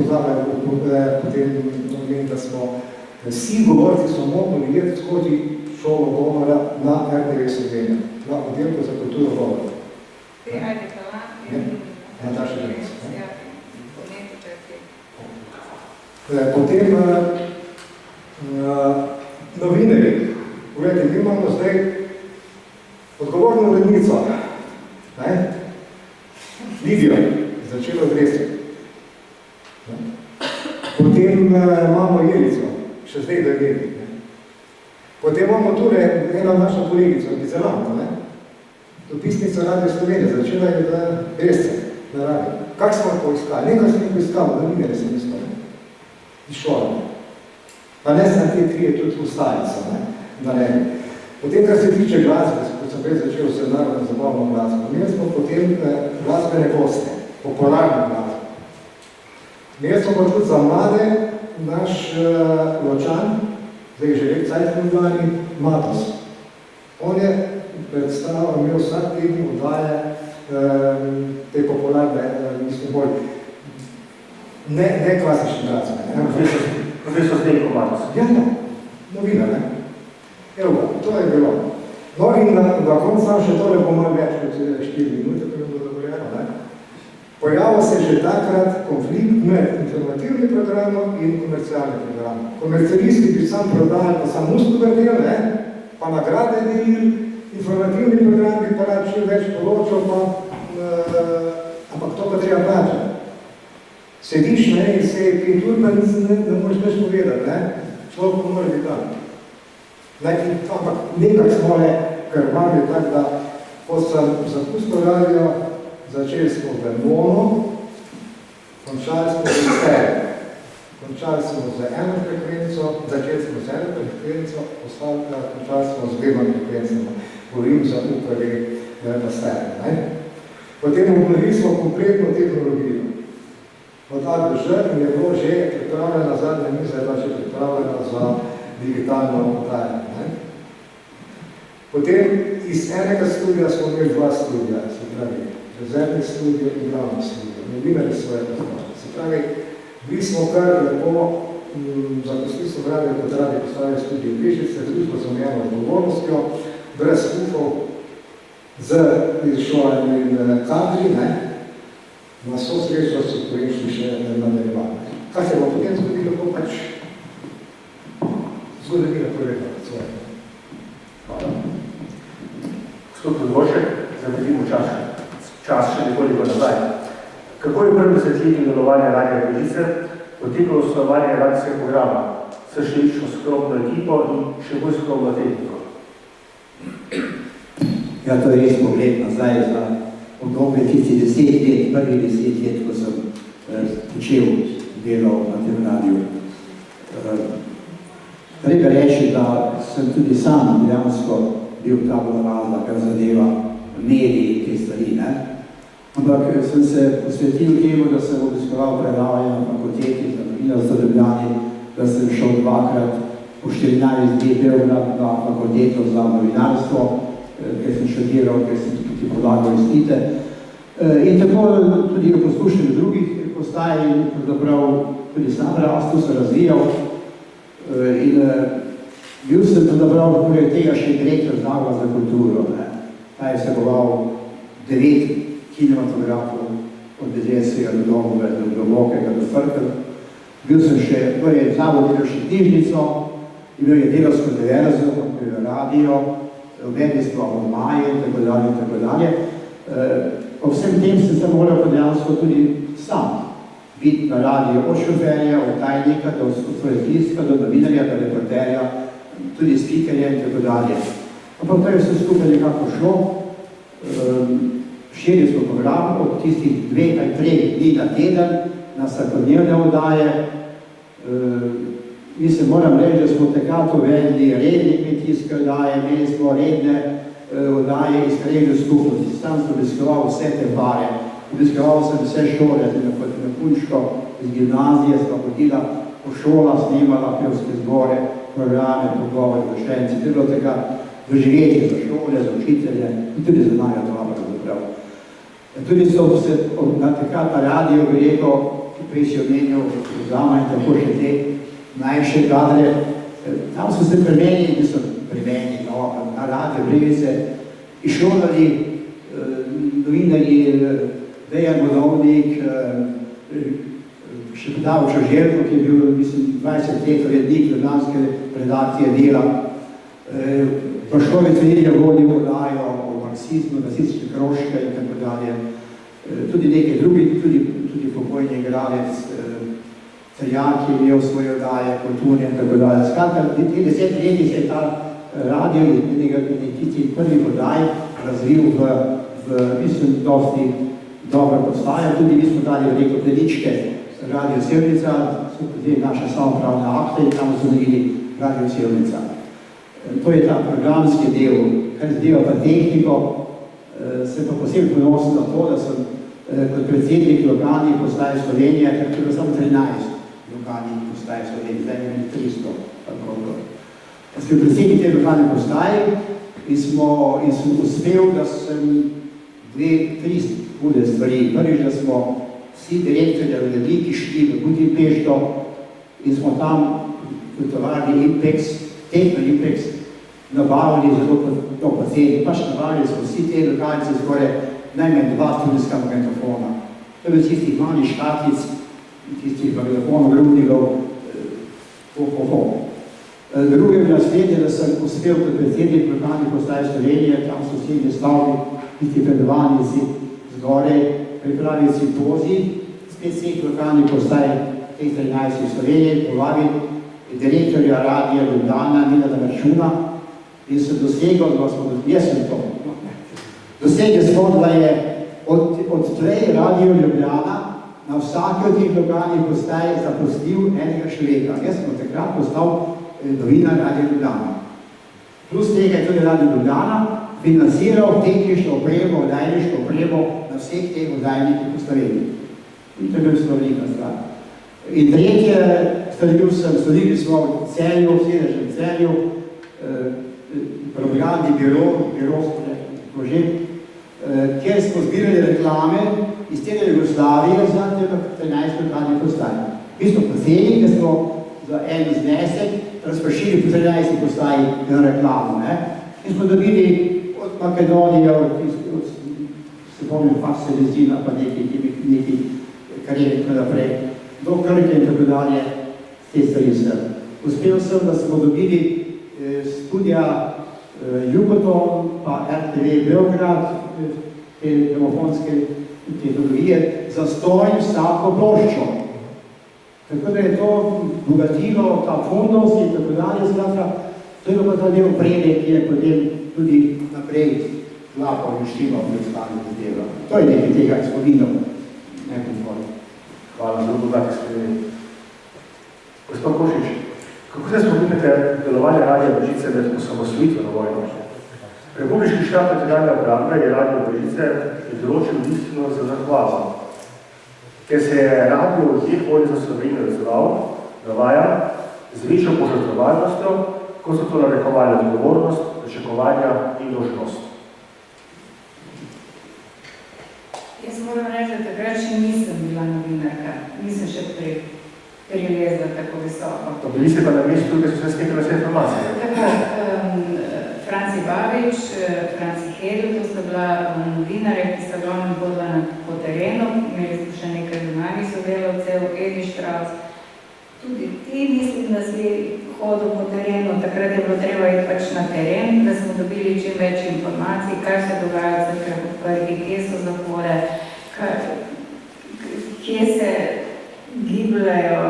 potem, da smo vsi govorci so mogli jeti skozi šolo govora na RTV Slovenija, na oddelku za kulturo govora. Ajde, hvala. Nataša Grenc. Potem novinarji. Poglejte, mi imamo zdaj odgovorno urednico, Lidijo, začela odresti. Potem imamo Jelico, še zdaj da gledi. Potem imamo tudi eno našo kolegico, Gizelanko, dopisnica Radio Slovenije, začela je v Bresce na radio. Kak smo poiskali? Nekaj sem jih poiskal, novinarji sem iskal, iz šole. Pa ne sem te trije tudi ustalico, Potem, kar se tiče glasbe, kot sem prej začel se narodno zabavno glasbo, imeli smo potem glasbene goste, popularne glasbe. Imeli smo pa tudi za mlade naš Ločan, zdaj je že lep cajt v Ljubljani, Matos. On je predstavil, imel vsak teden oddaje te popularne, mislim bolj, ne klasične glasbe. Profesor Zdenko Matos. Ja, novina, Evo ga, to je bilo. No in na koncu sam še tole bo malo več kot 4 minute, ko je bilo dovoljeno. Pojavil se že takrat konflikt med informativnim programom in komercialnim programom. Komercialisti bi sam prodali pa samo usko vrtel, pa pa nagrade delili, informativni program bi pa rad čim več poročal, ampak to pa treba plačati. Sediš na eni seji 5 ur, pa ne moreš več povedati, ne? Človek pa mora biti tam. Ampak nekak smo le krvali, tako da ko sem zapustil radio, začeli smo v mono, končali smo z stereo. Končali smo z eno frekvenco, začeli smo z eno frekvenco, končali smo z 2 frekvencami. Govorim za UKV na stereo. Potem obnovili smo kompletno tehnologijo. Od A do Ž in je bilo že pripravljena zadnja miza, je bila že pripravljena za digitalno oddajanje. Potem iz enega studija smo imeli 2 studija, se pravi, rezervni studio in glavni studio. Novinari svoje poznali. Se pravi, bili smo kar lepo, zaposlili smo radio, kot radi postavili studio Bežice, družbo z omejeno odgovornostjo, brez kufov, z izšolanjem in kadri, na vso srečo so projekti še nadaljevali. Kaj se bo potem zgodilo, ko pač zgodovina povedala svoje. Hvala. Gospod Podvošek, zamedimo čas še nekoliko nazaj. Kako je v prvem desetletju delovanja Radia Brežice potekalo osnovanje radijskega programa s številčno skromno ekipo in še bolj skromno tehniko? Ja, to je res pogled nazaj za obdobje tisti 10 let, prvih 10 let, ko sem počel delo na tem radiju. Treba reči, da sem tudi sam dejansko bil ta bonavalna, kar zadeva mediji te stvari, ne? Ampak sem se posvetil temu, da sem obiskoval predavanje na fakulteti za novinarstvo v Ljubljani, da sem šel 2-krat po 14 dni Beograd na fakulteto za novinarstvo, ker sem študiral, ker sem tudi podlagal izpite. In tako tudi v poslušanju drugih postaj in pravzaprav tudi sam rastel, se razvijal. In bil sem pravzaprav poleg tega še direktor Zavoda za kulturo. Ta je vseboval 9 kinematografov, od Bedresega do Domove, do Globokega, do Frkel. Bil sem še, torej Zavod delal še knjižnico, imel je delavsko univerzo, radio, uvedli smo abonmaje in tako dalje. Po vsem tem sem se moral dejansko tudi sam biti na radiju od šoferja, od tajnika, do ustrojitviska, do novinarja, do reporterja, tudi spikerja in tako dalje. Ampak to je vse skupaj nekako šlo. Širili smo program od tistih 2 ali 3 dni na teden, na vsakodnevne oddaje. Mislim, moram reči, da smo takrat uvedli redne kmetijske oddaje, imeli smo redne oddaje iz krajevne skupnosti. Sam sem obiskoval vse te bare, obiskoval sem vse šole, na Punčko, iz gimnazije smo hodila po šolah, snimala pevske zbore, programe, pogovore, vršenci. To je bilo tega doživetje za šole, za učitelje in tudi za naja dobra zaprav. Tudi so se takrat na radio Grego, ki prej si omenil, Zama in tako še te najviše kadre. Tam so se pri meni, na radio Brežice, izšolali novinarji Dejan Vodovnik, še Davor Željko, ki je bil, mislim, 20 let rednik ljubljanske redakcije Dela. Paškovic Ilija vodil oddajo o marksizmu, nacistične kroške in tako dalje. Tudi nekaj drugih, tudi pokojni igralec, Celjak je imel svoje oddaje, kulturne in tako dalje. Skratka, te 10 leti se je ta radio in tisti prvi oddaj razvil v mislim, dosti dobro postaja. Tudi mi smo dali veliko pleničke Radio Sevnica, so tudi naše samopravne akte in tam so naredili Radio Sevnica. To je ta programski del, kar zadeva pa tehniko. Sem pa posebej ponosen na to, da sem kot predsednik lokalnih postaj Slovenije, ker je bilo samo 13 lokalnih postaj Slovenije, zdaj je 300. Sem predsednik te lokalne postaje in sem uspel, da sem 2-3 hude stvari. Prvič, da smo vsi direktorji veliki šli v Budimpešto in smo tam v tovarni Impex, Techno Impex, nabavili zelo poceni. Pač nabavili smo vsi te lokalnice skoraj najmanj 2 studijska magnetofona. To je bil tistih malih škatlic, tistih magnetofonov, grudnikov, Drugo je naslednje, da sem uspel kot predsednik lokalnih postaj Slovenije, tam so vsi stavbi, tisti predavalnici zgoraj, pripravili simpozij, spet vseh lokalnih postaj teh 13 Slovenije, povabiti direktorja Radija Ljubljana, Milana Računa, in sem dosegel, dosegel smo, da je od trej Radio Ljubljana na vsake od teh lokalnih postaj zaposlil enega človeka. Jaz sem takrat postal novinar Radio Ljubljana. Plus tega je tudi Radio Ljubljana financiral tehnično opremo, oddajniško opremo na vseh teh oddajnikih po Sloveniji. In to je bil Slovenija stvar. In tretje, sledili smo v Celju, v sedežnem Celju, programni biro kjer smo zbirali reklame iz tega Jugoslavije za 13 lokalnih postaj. Mi smo posebej, da smo za en znesek razpršili po 13 postaji na reklamo. In smo dobili od Makedonije, se pomnim, Fakselezina, pa neki karjeri tako naprej, do Krke in tako dalje, te stvari sem. Uspel sem, da smo dobili studija Jugoton, pa RTV Beograd, te gramofonske tehnologije, za stoj vsako ploščo. Tako da je to bogatilo, ta fondos in tako dalje, skratka, to je pa ta del opreme, ki je potem tudi naprej lapal in štimal pri ostalih dela. To je nekaj tega spominov. Hvala, zelo bogati spremeni. Gospod Košič, kako se spominjate delovanja Radija Brežice med osamosvojitveno vojno? Republiški štab Federalne obrambe je Radio Brežice določil listino za zahvalo. Ker se je radio v teh vojni za Slovenijo razval, navaja, z večjo požrtvovalnostjo, ko so to narekovali odgovornost, pričakovanja in dolžnost. Jaz moram reči, da takrat še nisem bila novinarka, nisem še prilezla tako visoko. To bili ste pa na mestu, tukaj so se skepili vse informacije. Tako, Franci Babič, Franci Hedl, to sta bila novinarja, ki sta glavno hodila po terenu, imeli smo še nekaj zunanjih sodelavcev, Edi Štraus. Tudi ti mislim, da si hodil po terenu, takrat je bilo treba iti pač na teren, da smo dobili čim več informacij, kaj se dogaja v crkvah odprtih, kje so zapore, kje se gibljajo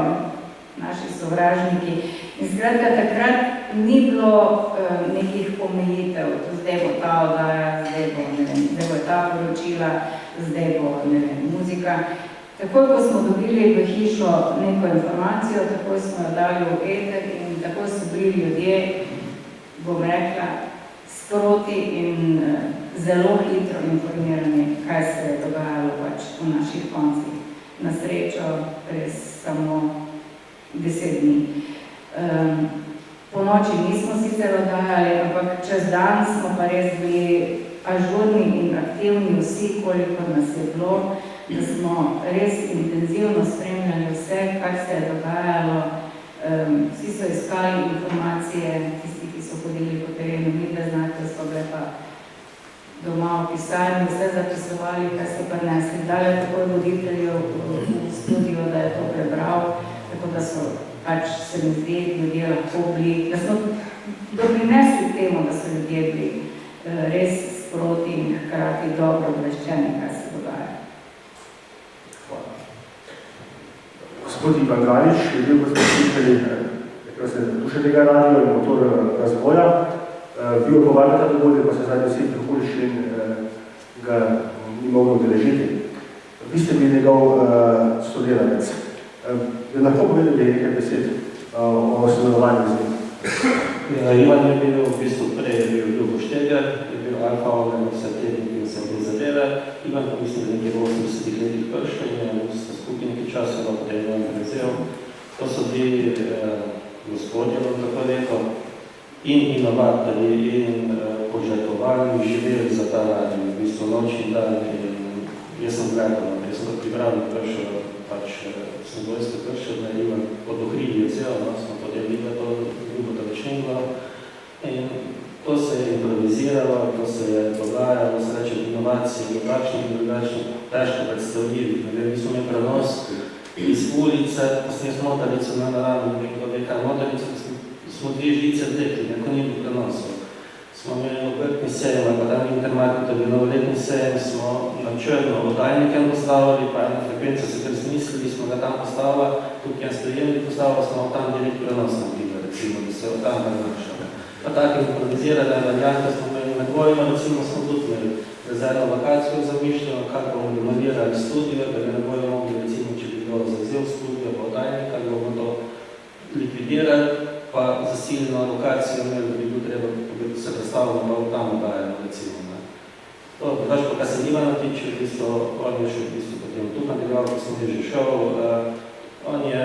naši sovražniki. In skratka, takrat ni bilo nekih omejitev, zdaj bo ta oddaja, zdaj bo ta poročila, zdaj bo muzika. Takoj, ko smo dobili v hišo neko informacijo, takoj smo jo dali v eter in takoj so bili ljudje, bom rekla, sproti in zelo hitro informirani, kaj se je dogajalo pač v naših koncih. Na srečo res samo 10 dni. Po noči nismo sicer oddajali, ampak čez dan smo pa res bili ažurni in aktivni vsi, koliko nas je bilo, da smo res intenzivno spremljali vse, kar se je dogajalo. Vsi so iskali informacije, tisti, ki so hodili po terenu, mi da znate, so bile pa doma v pisarni, vse zapisovali, kaj so pa nesli. Dali takoj voditeljev v studio, da je to prebral, tako da so pač se mi zdi, ljudje lahko bili, da smo doprinesli temu, da so ljudje bili res sproti in hkrati dobro obveščeni, kaj se dogaja. Gospod Ivan Galič je bil, ko smo slišali, duše tega radio in motor razvoja, bil povabljen ta dogodek, pa se zdaj vsi okoliščin ga ni mogel udeležiti. Vi ste bili njegov sodelavec. Bi lahko povedali nekaj besed o sodelovanju z njim? Ivan je bil v bistvu prej, je bil Ljubo Štegar, je bil alfa organizativnik in sem bil zadeve. Ivan pa mislim, da nekaj v 80-ih letih pršel in je skupaj nekaj časa potem je organiziral. To so bili gospodje, bom tako rekel, in inovatorji in požrtvovalni živeli za ta radio, v bistvu noč in dan. Jaz sem gledal, jaz sem to pripravljal pršel, pač sem vojsko pršel, da Ivan pod ohridje celo, smo potem videli to ljubo, da več ni bilo. In to se je improviziralo, to se je dogajalo, se reče inovacije, drugačnih in drugačnih, težko predstavljivih. Mi smo imeli prenos iz ulice, pa sem jaz motorico na naravno, nekdo ve kaj motorico, smo 2 žice vlekli, neko ni bilo prenosov. Smo imeli obrtni sejem, ali pa dan intermarketovi novoletni sejem, smo na črno oddajnike postavili, pa ena frekvenca se kar zmislili, smo ga tam postavili, tukaj je sprejemnik postavili, smo tam direkt prenos naredili, recimo, da se od tam prenašali. Pa tako improvizirane variante smo imeli med dvojima, recimo smo tudi imeli rezervno lokacijo zamišljeno, kar bomo demolirali studio, da ga ne bojo mogli, recimo, če bi bilo zavzel studio, pa oddajnika, da bomo to likvidirali, pa zasilno lokacijo imeli, da bi bilo treba, da bi se predstavljeno, pa v tam oddajeno, recimo. Ne. To, daš pa, kar se Ivana tiče, v bistvu, on je še v bistvu potem tu nadaljeval, ko sem že šel, on je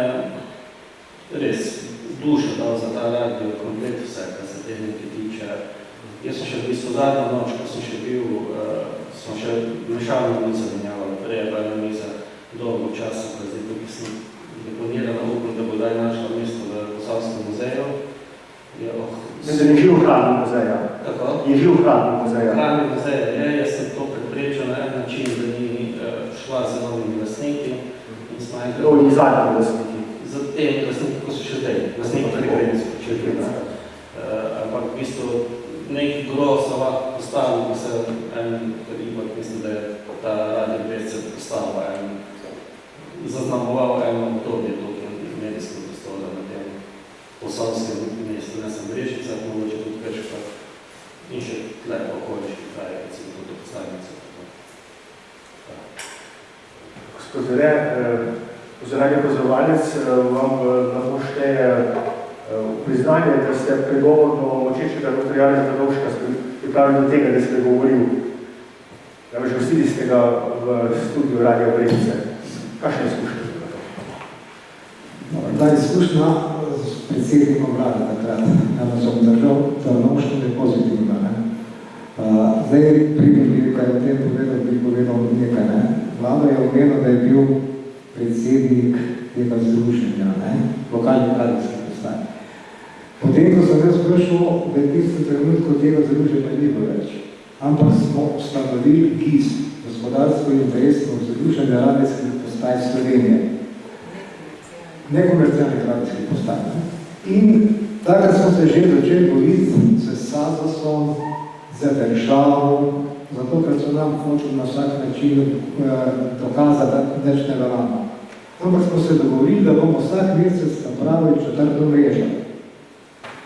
res dušo dal za ta radio, komplet vse, kar se tehnike tiče. Jaz sem še v bistvu zadnjo noč, ko sem še bil, smo še mešalno mizo menjavali, prej je bila miza dolgo časa, pa zdaj tukaj sem deponirala, upam, da bo daj našla mesto v Posavskem muzeju. Mislim, je živ hladni muzej, ja? Tako? Je živ hladni muzej, ja? Hladni muzej je, jaz sem to preprečil na en način, da ni šla za novimi lastniki in smo enkrat... To ni zadnji lastniki. Za tem lastniki, ko so še zdaj, lastniki frekvenci, če je ampak v bistvu neki gro so lahko postavili, ko se ipak mislim, da je ta radio 20 postavila zaznamoval eno obdobje tukaj medijskega prostora na tem Posavskem mestu, ne sem Brežica, mogoče tudi Krška in še tlej pa okoliški kraj, recimo tudi postavnice. Gospod Zore, oziranje opazovalec vam lahko šteje priznanje, da ste pregovorno močečega dr. Janeza Tadovška pripravili do tega, da ste govoril. Namreč gostili ste ga v studiu Radio Brežice. Kakšna izkušnja? Ta izkušnja s predsednikom vlade takrat, so držal Tadovščine pozitivna. Zdaj pripomni, kaj o tem bi povedal nekaj. Vlada je omenila, da je bil predsednik tega združenja, lokalnih radijskih postaj. Potem, ko sem jaz prišel, v tistem trenutku tega združenja ni bilo več, ampak smo ustanovili GIS, Gospodarsko interesno združenje radijskih postaj Slovenije. Nekomercialnih radijskih postaj. In takrat smo se že začeli boriti s SAZOS-om, z državo, zato ker so nam hočeli na vsak način dokazati, da več ne veljamo. Ampak smo se dogovorili, da bomo vsak mesec napravili 4. mrežo.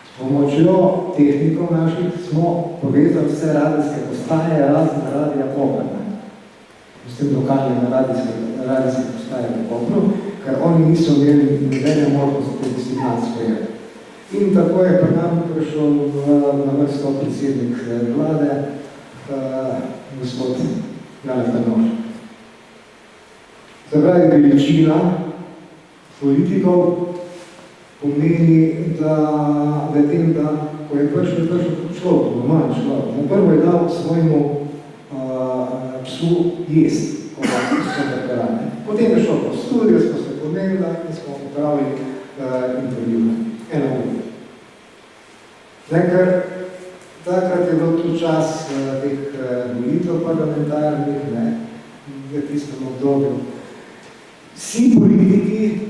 S pomočjo tehnikov naših smo povezali vse radijske postaje, razne radija Koper. S tem lokalnimi radijske postaje v Kopru, ker oni niso imeli nobene možnosti te destinacije. In tako je pri nam prišel na vrsto predsednik vlade, gospod Janez Tadovšek. Zapravi veličina politikov pomeni, da v tem, da ko je prišel človek, normalni človek, na prvo je dal svojemu psu jesti, ko so dekorane. Potem je šel po studijo, smo se pomenili in smo upravili intervju. Eno uro. Ker takrat je bil tudi čas teh volitev parlamentarnih, v tistem obdobju. Vsi politiki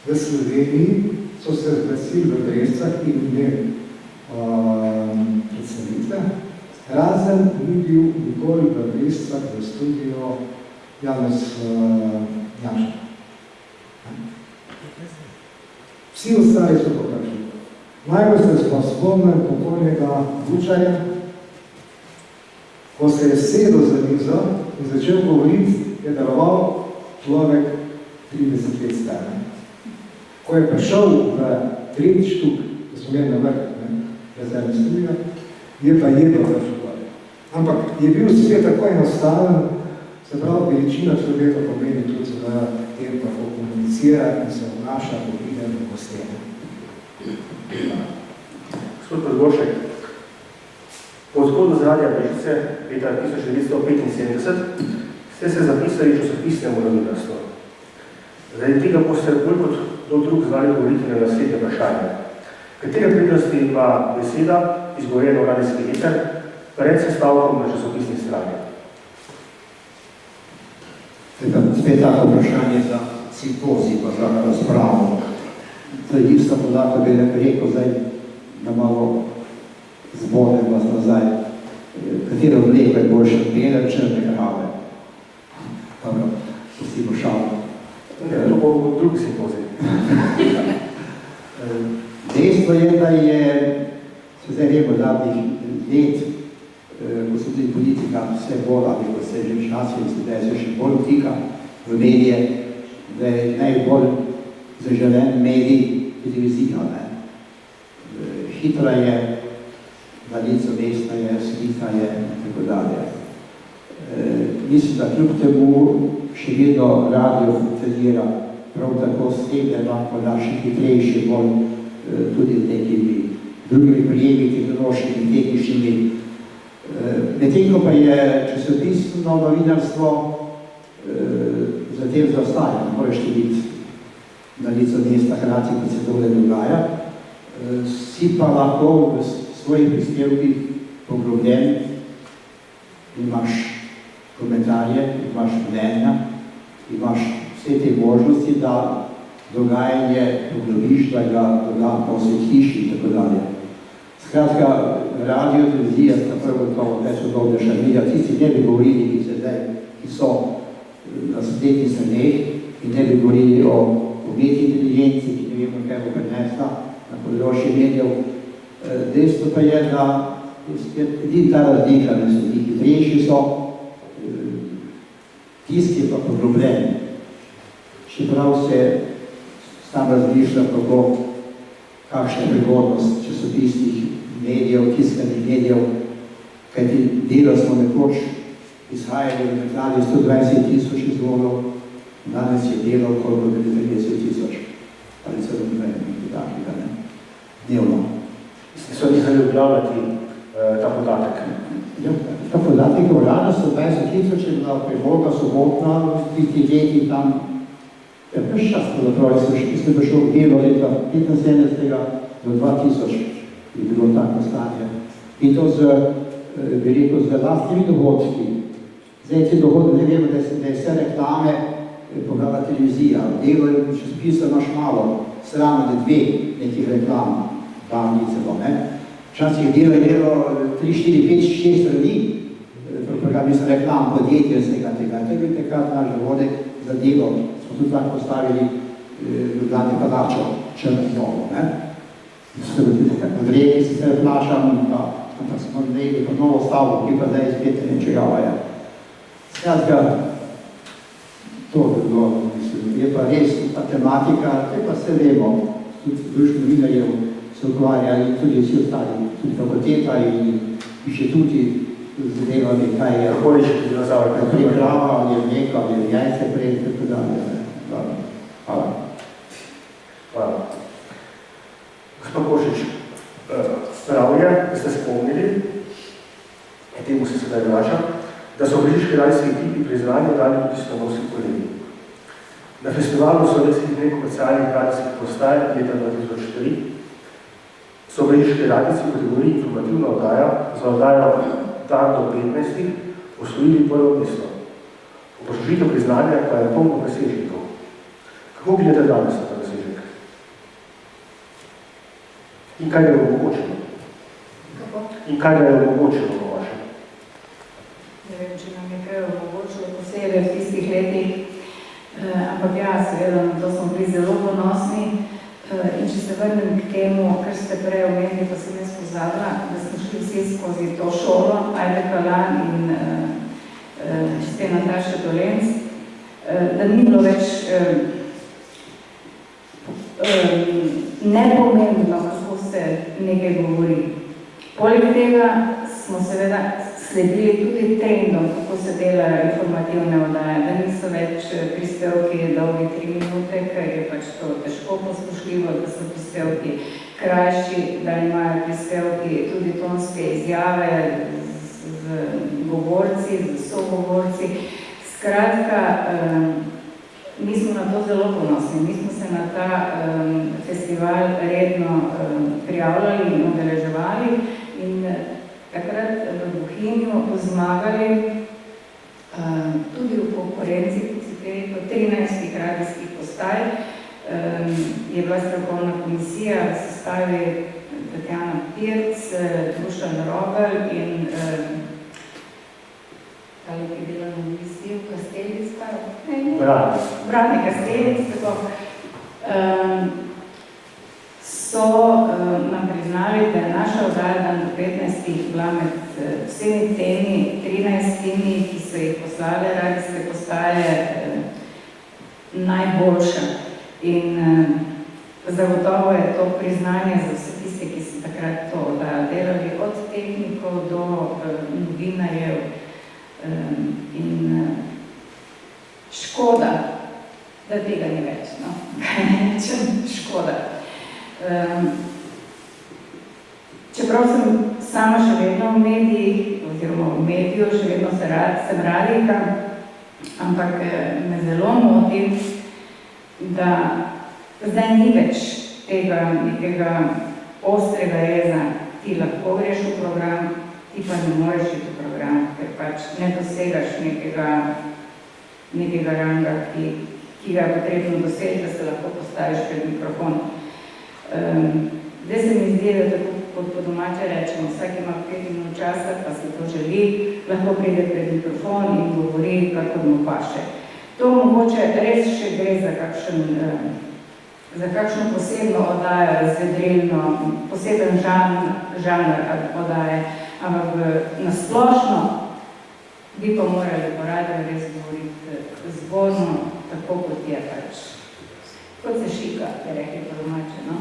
v Sloveniji so se zglasili v Brežicah in imeli predstavitve, razen ni bil nikoli v Brežicah v studiu Janez Janša. Vsi ostali so pokažili. Najbolj se spomnim pokojnega Bučarja, ko se je sedel za mizo in začel govoriti, je deloval človek 30 let star. Ko je prišel v 3. štuk, ko smo imeli na vrh, rezervni studio, je pa jedel v šokole. Ampak je bil svet tako enostaven, se pravi, veličina človeka pomeni tudi v tem, kako komunicira in se obnaša, ko pride v gostjenje. Gospod Podgoršek, po odhodu z Radia Brežice leta 1975 ste se zapisali časopisnemu novinarstvu. Zaradi tega boste bolj kot do drug znali govoriti na naslednje vprašanje. Katere prednosti ima beseda, izgovorjena v radijski eter, pred sestavkom na časopisni strani? Spet tako vprašanje za simpozij, pa za razpravo. To je isto podatka, bi rekel zdaj, da malo zbodem vas nazaj. Katero vleko je boljše, bele, črne krave? Dobro, pustimo šalo. To bo drugi simpozij. Dejstvo je, da je, se zdaj vemo, zadnjih let, ko se tudi politika vse bolj, ali ko se že časi in sedaj se še bolj vtika v medije, da je najbolj zaželen medij televizija. Hitra je, na licu mesta je, slika je in tako dalje. Mislim, da kljub temu še vedno radio funkcionira prav tako s tem, da je lahko naši hitrejši, bolj tudi z nekimi drugimi prijemi, tehnološkimi, tehničnimi. Medtem ko pa je časopisno novinarstvo zatem zaostaja, ne moreš biti na licu mesta hkrati, ko se tole dogaja. Si pa lahko v svojih prispevkih poglobljen, imaš komentarje, imaš mnenja, imaš vse te možnosti, da dogajanje poglobiš, da ga dodatno osvetliš in tako dalje. Skratka, radio, televizija sta prvo gotovo več odobnejša medija, tisti ne bi govorili, ki so na spletnih straneh in ne bi govorili o umetni inteligenci, ki ne vemo, kaj bo prinesla na področje medijev. Dejstvo pa je, da edina ta razlika, da so ti hitrejši so, tisti je pa poglobljen. Čeprav se sam razmišlja, kako kakšna je prihodnost časopisnih medijev, tiskanih medijev, kajti delo smo nekoč izhajali v nakladi 120,000 izvodov, danes je delo koliko 30,000, ali celo nekaj takega, ne? Dnevno. So nehali objavljati ta podatek? Ja, ta podatek je urada 120,000 je bila prihodka sobotna, v tih letih tam, ja, prvi čas pravzaprav, sem prišel v delo leta 75. do 2000 je bilo tako stanje. In to bi rekel, z lastnimi dohodki. Zdaj te dohodke, ne vemo, da je vse reklame pogledala televizija. Delo je časopisa imaš malo, srano da dve nekih reklam, davnice bo, ne. Včasih delo je delo 3, 4, 5, 6 strani, mislim, reklam, podjetja, vsega tega. To je bil takrat naš zavodek za delo. Smo tudi tako postavili Ljubljane palačo, črno novo, ne. Od reki se se plašam, ampak smo nekaj pa novo stavbo, ki pa zdaj spet nečegava je. Skratka, to bi bilo, mislim, je pa res ta tematika, te pa se vemo, tudi društvo novinarjev se ukvarjali, tudi vsi ostali, tudi fakulteta in inštituti zadevali, kaj je priprava, ali je mleko, ali je jajce prej, tako dalje. Hvala. Hvala. Gospod Košič, zdravje, da ste spomnili, in temu se sedaj vračam, da so brežiški radijski ekipi priznanje dali tudi stanovski kolegi. Na festivalu slovenskih nekomercialnih radijskih postaj leta 2004 so brežiški radijci v kategoriji informativna oddaja za oddajo dan do 15 osvojili prvo mesto. Obrazložitev priznanja pa je polno presežnikov. Kako gledate danes na ta presežnik? In kaj ga je omogočeno? In kaj ga je omogočeno v vašem? Ne vem, če nam je kaj omogočilo posebej v tistih letih, ampak ja, seveda, na to smo bili zelo ponosni. In če se vrnem k temu, kar ste prej omenili, pa sem jaz pozabila, da smo šli vsi skozi to šolo, Ajde Kalan in čiste Nataša Dolenc, da ni bilo več nepomembno, kako se nekaj govori. Poleg tega smo seveda sledili tudi trendom, kako se delajo informativne oddaje, da niso več prispevki dolgi 3 minute, ker je pač to težko poslušljivo, da so prispevki krajši, da imajo prispevki tudi tonske izjave z govorci, z sogovorci. Skratka, mi smo na to zelo ponosni. Mi smo se na ta festival redno prijavljali in udeleževali in takrat v Bohinju zmagali tudi v konkurenci, kot si rekel, 13 radijskih postaj, je bila strokovna komisija, sestavi Tatjana Pirc, Dušan Robel in ali je bila na listi v Kastelica? Brane Kastelic, tako. So nam priznali, da je naša oddaja dan do 15. bila med vsemi temi 13, ki so jih poslale radijske postaje, najboljša. In zagotovo je to priznanje za vse tiste, ki so takrat to oddajo delali, od tehnikov do novinarjev. In škoda, da tega ni več, no. Škoda. Čeprav sem sama še vedno v medijih, oziroma v mediju, še vedno sem radijka, ampak me zelo moti, da zdaj ni več tega nekega ostrega reza. Ti lahko greš v program, ti pa ne moreš iti v program, ker pač ne dosegaš nekega ranga, ki ga je potrebno doseči, da se lahko postaviš pred mikrofon. Zdaj se mi zdi, da tako kot po domače rečemo, vsak ima 5 minut časa, pa se to želi, lahko pride pred mikrofon in govori, kako mu paše. To mogoče res še gre za kakšno posebno oddajo, razvedrilno, poseben žanr oddaje, ampak na splošno bi pa morali po radiju res govoriti zborno, tako kot je pač. Kot se šika, je rekli po domače, no?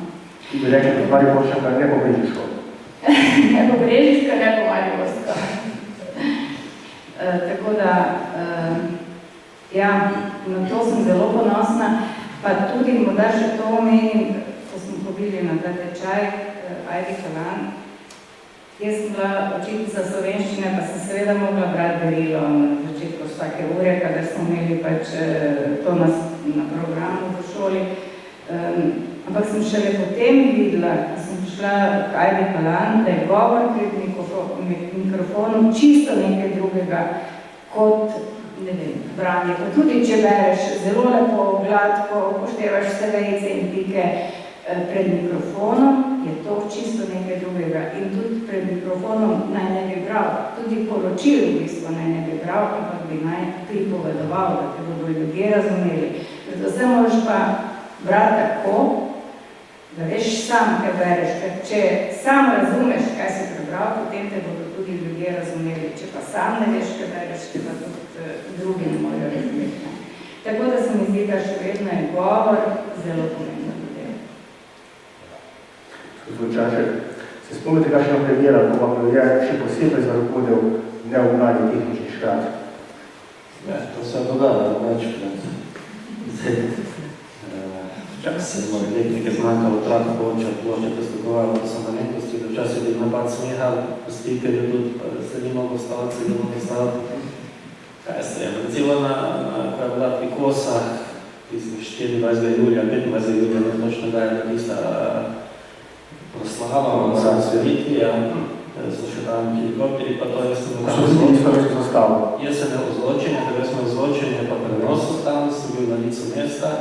Ti bi rekli, kot Mariborška, ne po Brežiško. Ne po Brežiško, ne po Mariborsko. Tako da, ja, na to sem zelo ponosna, pa tudi morda še to omenim, ko smo pobili na ta tečaj, Ajdi Kalan. Jaz sem bila učiteljica slovenščine, pa sem seveda mogla brati berilo na začetku vsake ure, kadar smo imeli pač to na programu v šoli. Ampak sem šele potem videla, ko sem šla k Ajdi Kalan, da je govor pred mikrofonom čisto nekaj drugega kot, ne vem, branje. Ko tudi če bereš zelo lepo, gladko, upoštevaš vse vejice in pike pred mikrofonom, je to čisto nekaj drugega. In tudi pred mikrofonom naj ne bi bral, tudi poročil v bistvu naj ne bi bral, ampak bi naj pripovedoval, da te bodo ljudje razumeli. Zato se moraš pa brati tako, da veš sam, kaj bereš, ker če sam razumeš, kaj si prebral, potem te bodo tudi ljudje razumeli. Če pa sam ne veš, kaj bereš, te pa tudi drugi ne morajo razumeti. Tako da se mi zdi, da še vedno je govor zelo pomembno ljudje. Gospod Čašek, se spomnite kakšna premiera, ko vam je še posebej zarokodil neugnanje tehnični škrat? Ja, to se je dogajalo večkrat. Včasih je moj elektrike zmanjkalo traka ploče prestokovalo, da sem na neknosti, da včasih je bil napad smeha, v stikerju tudi, pa se ni mogel staviti, se ni mogel staviti. Kaj se je, recimo na pri Kosah, tistih 24. julija, 25. julija, ne točno da je tista proslava, za svetitvi, so še tam helikopteri, pa to jaz sem Jaz sem imel ozločenje, takrat smo ozločenje pa prenosil tam, sem bil na licu mesta.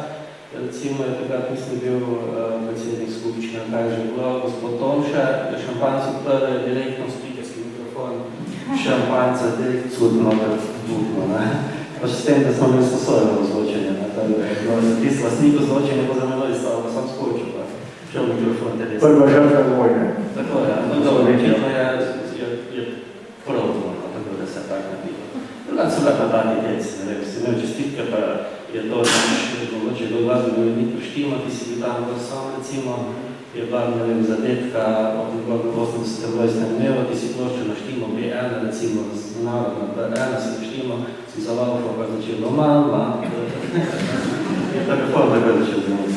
Recimo je takrat mislim bil predsednik skupščine, kaj že bilo, gospod Tomša, šampanc odprl direktno spikerski mikrofon, šampanca direkt cudno, dupno, ne. Pa še s tem, da smo imeli sposojeno ozločenje, ne. Tist vlastnik ozločenja pa za menoj stalo, pa sam skočil, pa šel mikrofon te res. Prva žrtva vojne. Tako je, dobro, večino je pravno, tako da se tak napido. Druga so bila pa dani deci, ne vem, si imel čestitke, pa je to, če je do glasbe Nikor Štima, ki si bil tam v sam, recimo, je bila, ne vem, zadetka od njegovega 80. dneva, ki si ploščil na Štimo B1, recimo, z narodno B1 si Štimo, si zalaufal, pa začel doma, je tako forma, da začel znati.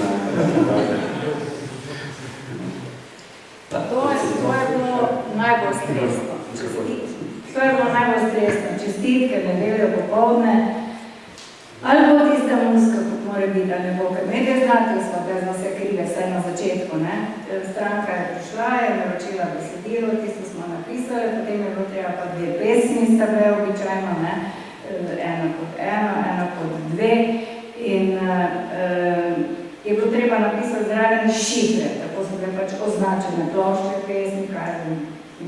To je bilo najbolj stresno. To je bilo najbolj stresno. Čestitke, nedeljo popoldne, ali bo tista muska, kot mora biti, ali ne bo, ker medije znati smo, da smo vse krive, vsaj na začetku, ne. Stranka je prišla, je naročila besedilo, tisto smo napisali, potem je bilo treba pa 2 pesmi, sta bile običajno, ne, ena kot 1, ena kot 2. In je bilo treba napisati zraven šifre, tako so bile pač označene plošče, pesmi, kaj sem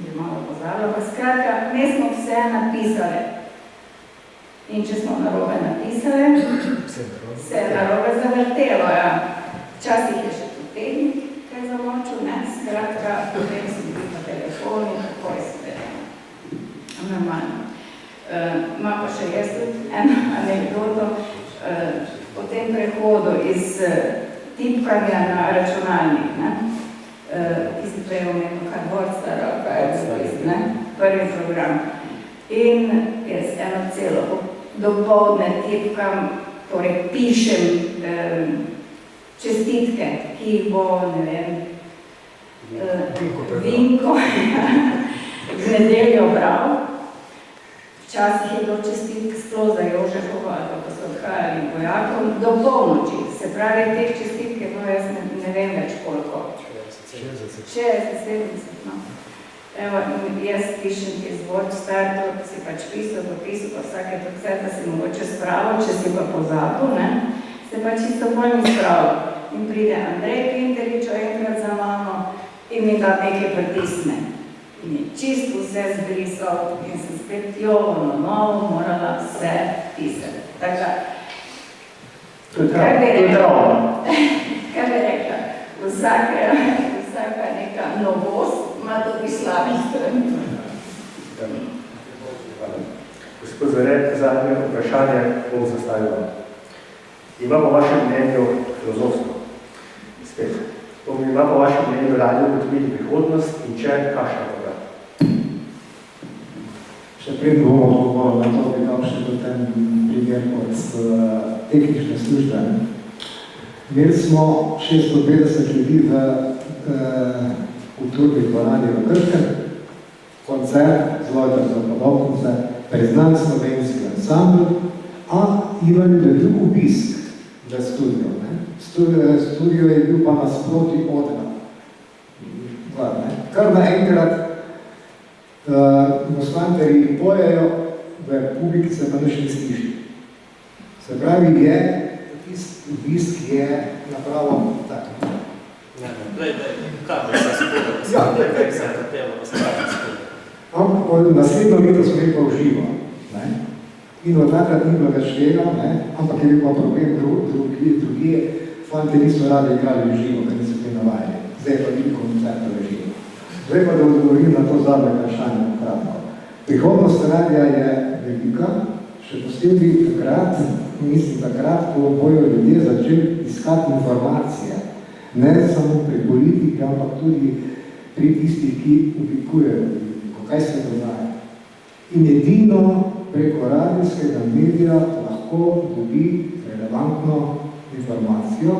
že malo pozabila, pa skratka, mi smo vse napisali. In če smo narobe napisali, se je narobe zavrtelo, ja. Včasih je še tu tehnik, kaj zamočil, ne, skratka, potem so bili pa telefoni, tako je se normalno. Ima pa še jaz tudi eno anekdoto o tem prehodu iz tipkanja na računalnik, ne. Tisti prej omenil, kaj Wordstar, kaj je tisti, ne, prvi program. In jaz eno celo dopoldne tipkam, torej pišem čestitke, ki jih bo, ne vem, Vinko v nedeljo bral. Včasih je bilo čestitk sploh za Jožefova, ko so odhajali vojakom, do polnoči. Se pravi, teh čestitk je bilo, jaz ne vem več koliko. 60, no. Evo, jaz pišem ti zvod, starto, si pač pisal, dopisal, pa vsake tokrat, da si mogoče spravil, če si pa pozabil, ne, se pač isto bolj ni spravil. In pride Andrej Pintelič enkrat za mano in mi da nekaj pritisne. In je čisto vse zbrisal in sem spet novo morala vse pisati. Tako, kaj bi rekla, vsaka neka novost ima tudi slabih strani. Gospod Zvere, zadnje vprašanje bom zastavila. Ima po vašem mnenju filozofsko? Spet. Ima po vašem mnenju radio ugotoviti prihodnost in če, kakšna voda? Še pred bomo odgovorili na to, bi dal še ten primer od tehnične službe. Imeli smo 650 ljudi v kulturni dvorani v Krškem, koncert, zelo podob koncert, preznan slovenski ansambl, a imeli drug obisk v studio. Studio je bil pa nasproti odra. Kar naenkrat poslanterji pojejo, v publiki se pa nič ne sliši. Se pravi, obisk je napravo tako. Naslednjo leto smo jih pa uživo. In od takrat ni bilo več tega, ampak je bil pa problem drugje. Fante niso radi igrali v živo, ker niso te navajali. Zdaj pa veliko koncerta v živo. Zdaj pa da odgovorim na to zadnje vprašanje kratko. Prihodnost radija je velika, še posebej takrat, ko bojo ljudje začeli iskati informacije. Ne samo pri politiki, ampak tudi pri tistih, ki oblikujejo politiko. Kaj se dogaja? In edino preko radijskega medija lahko dobi relevantno informacijo,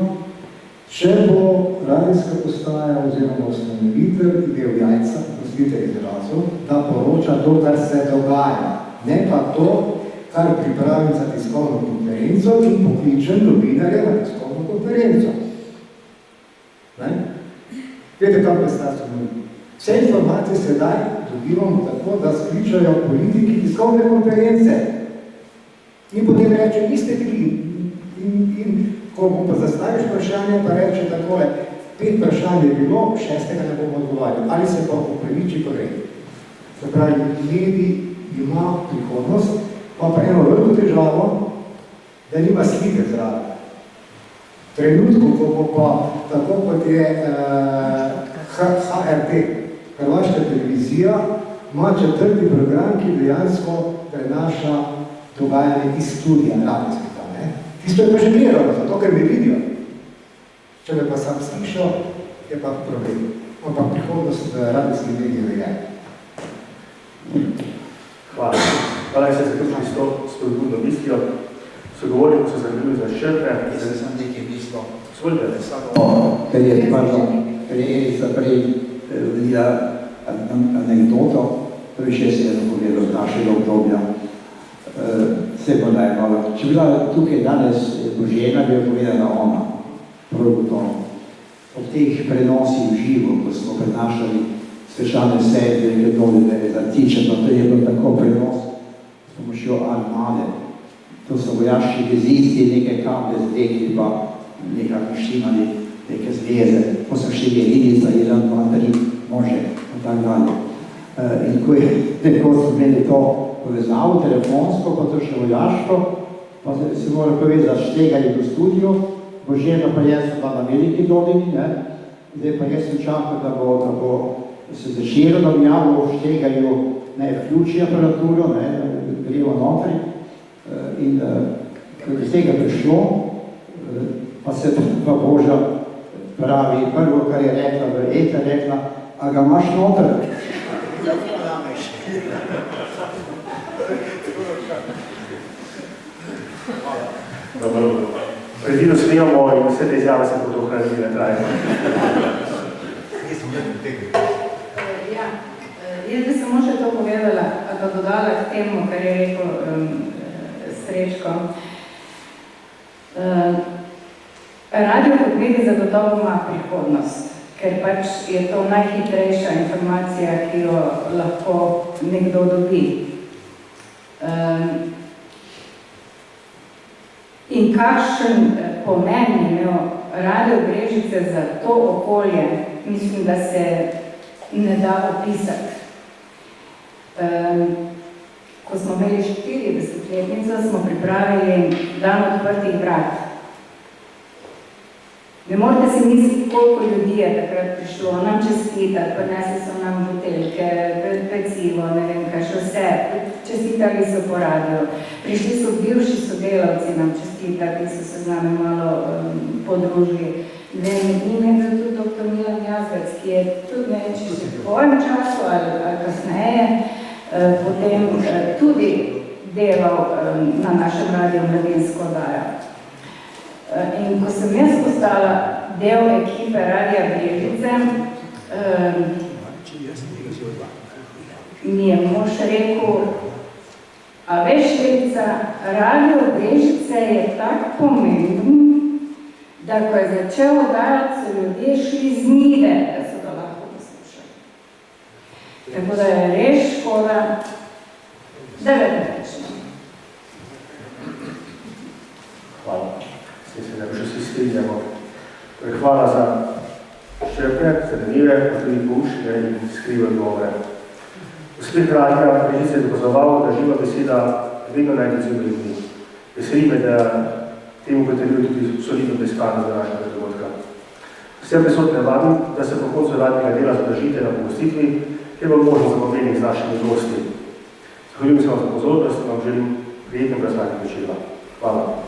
če bo radijska postaja oziroma ustanovitelj imel jajca, prostite izrazov, da poroča to, kar se dogaja. Ne pa to, kar pripravim za tiskovno konferenco in pokličem novinarja na tiskovno konferenco. Vete, kam predstavljamo? Vse informacije sedaj dobivamo tako, da skličajo politiki tiskovne konference. In potem reče, niste bili. In ko bom pa zastaviš vprašanje, pa reče takole, 5 vprašanj je bilo, 6. ne bomo odgovarjali. Ali se pa upraviči, pa gre. Se pravi, medij ima prihodnost, pa eno veliko težavo, da nima slike zraven. Trenutku, ko bo pa tako, kot je HRT, Hrvaška televizija, ima 4. program, ki dejansko prenaša dogajanje iz studija radijskega. Tisto je pa že gledano, zato ker me vidijo. Če me pa sam slišal, je pa problem. Ampak prihodnost radijskih medijev je. Hvala. Hvala, da ste zaključili s to spodbudno mislijo. Sogovorniku se zahvaljujem za ščrpe. Jaz sem nekaj mislil. Svolite. Ker je prej videla anekdoto, to je še se je povedal z našega obdobja. Se bo najmalo. Če bila tukaj danes Božena, bi jo povedala ona. Prav od teh prenosih v živo, ko smo prenašali svečane seje, nekaj dolje, zartičeno, to je bilo tako prenos s pomočjo armade. To so vojaški vezisti, nekaj kable zdekli, pa nekako štimali neke zveze, ko so šli Jelinica, 1, 2, 3 može in tako dalje. In ko so imeli to povezavo, telefonsko, pa to še vojaško, pa se mora povezati, štegali do studio, Božena pa jaz sem na veliki dolini, zdaj pa jaz sem čakal, da bo se začelo, da bi javno štegajo, vključi aparaturo, grejo notri. In ko je iz tega prišlo, pa se pa Boža pravi, prvo, kar je rekla, v Eta rekla, a ga imaš noter? Dobro. Predino snimamo in vse te izjave se bodo ohranile trajno. Jaz bi samo še to povedala, da dodala k temu, kar je rekel Srečko. Radio kot medij zagotovo ima prihodnost, ker pač je to najhitrejša informacija, ki jo lahko nekdo dobi. In kakšen pomen je imel Radio Brežice za to okolje, mislim, da se ne da opisati. Ko smo imeli 40-letnico, smo pripravili dan odprtih vrat. Ne morete si misliti, koliko ljudi je takrat prišlo, nam čestitati, prinesli so nam buteljke, pecivo, ne vem kaj še vse, čestitali so po radiju. Prišli so bivši sodelavci nam čestitati, ki so se z nami malo podružili. Med njim je bil tudi dr. Milan Jazbec, ki je tudi neči že v svojem času ali kasneje potem tudi delal na našem radiju Mladinsko oddajo. In ko sem jaz postala del ekipe Radia Brežice, mi je mož rekel, a veš, Letica, Radio Brežice je tak pomemben, da ko je začel oddajati, so ljudje šli z njive, da so ga lahko poslušali. Tako da je res škoda, da večno. Hvala. Mislim, da še vsi strinjamo. Hvala za ščepne, zanimive, pa tudi poučne in skrive odgovore. Uspeh Radia Brežice je dokazoval, da živa beseda vedno najde cilj ljudi. Veseli me, da temu potrebuje tudi solidno preiskanje za današnjega dogodka. Vsem prisotne vabim, da se po koncu radnega dela zadržite na pogostitvi, kjer bo možno zapomenih z našimi gosti. Zahvaljujem se vam za pozornost in vam želim prijetnega znanja večera. Hvala.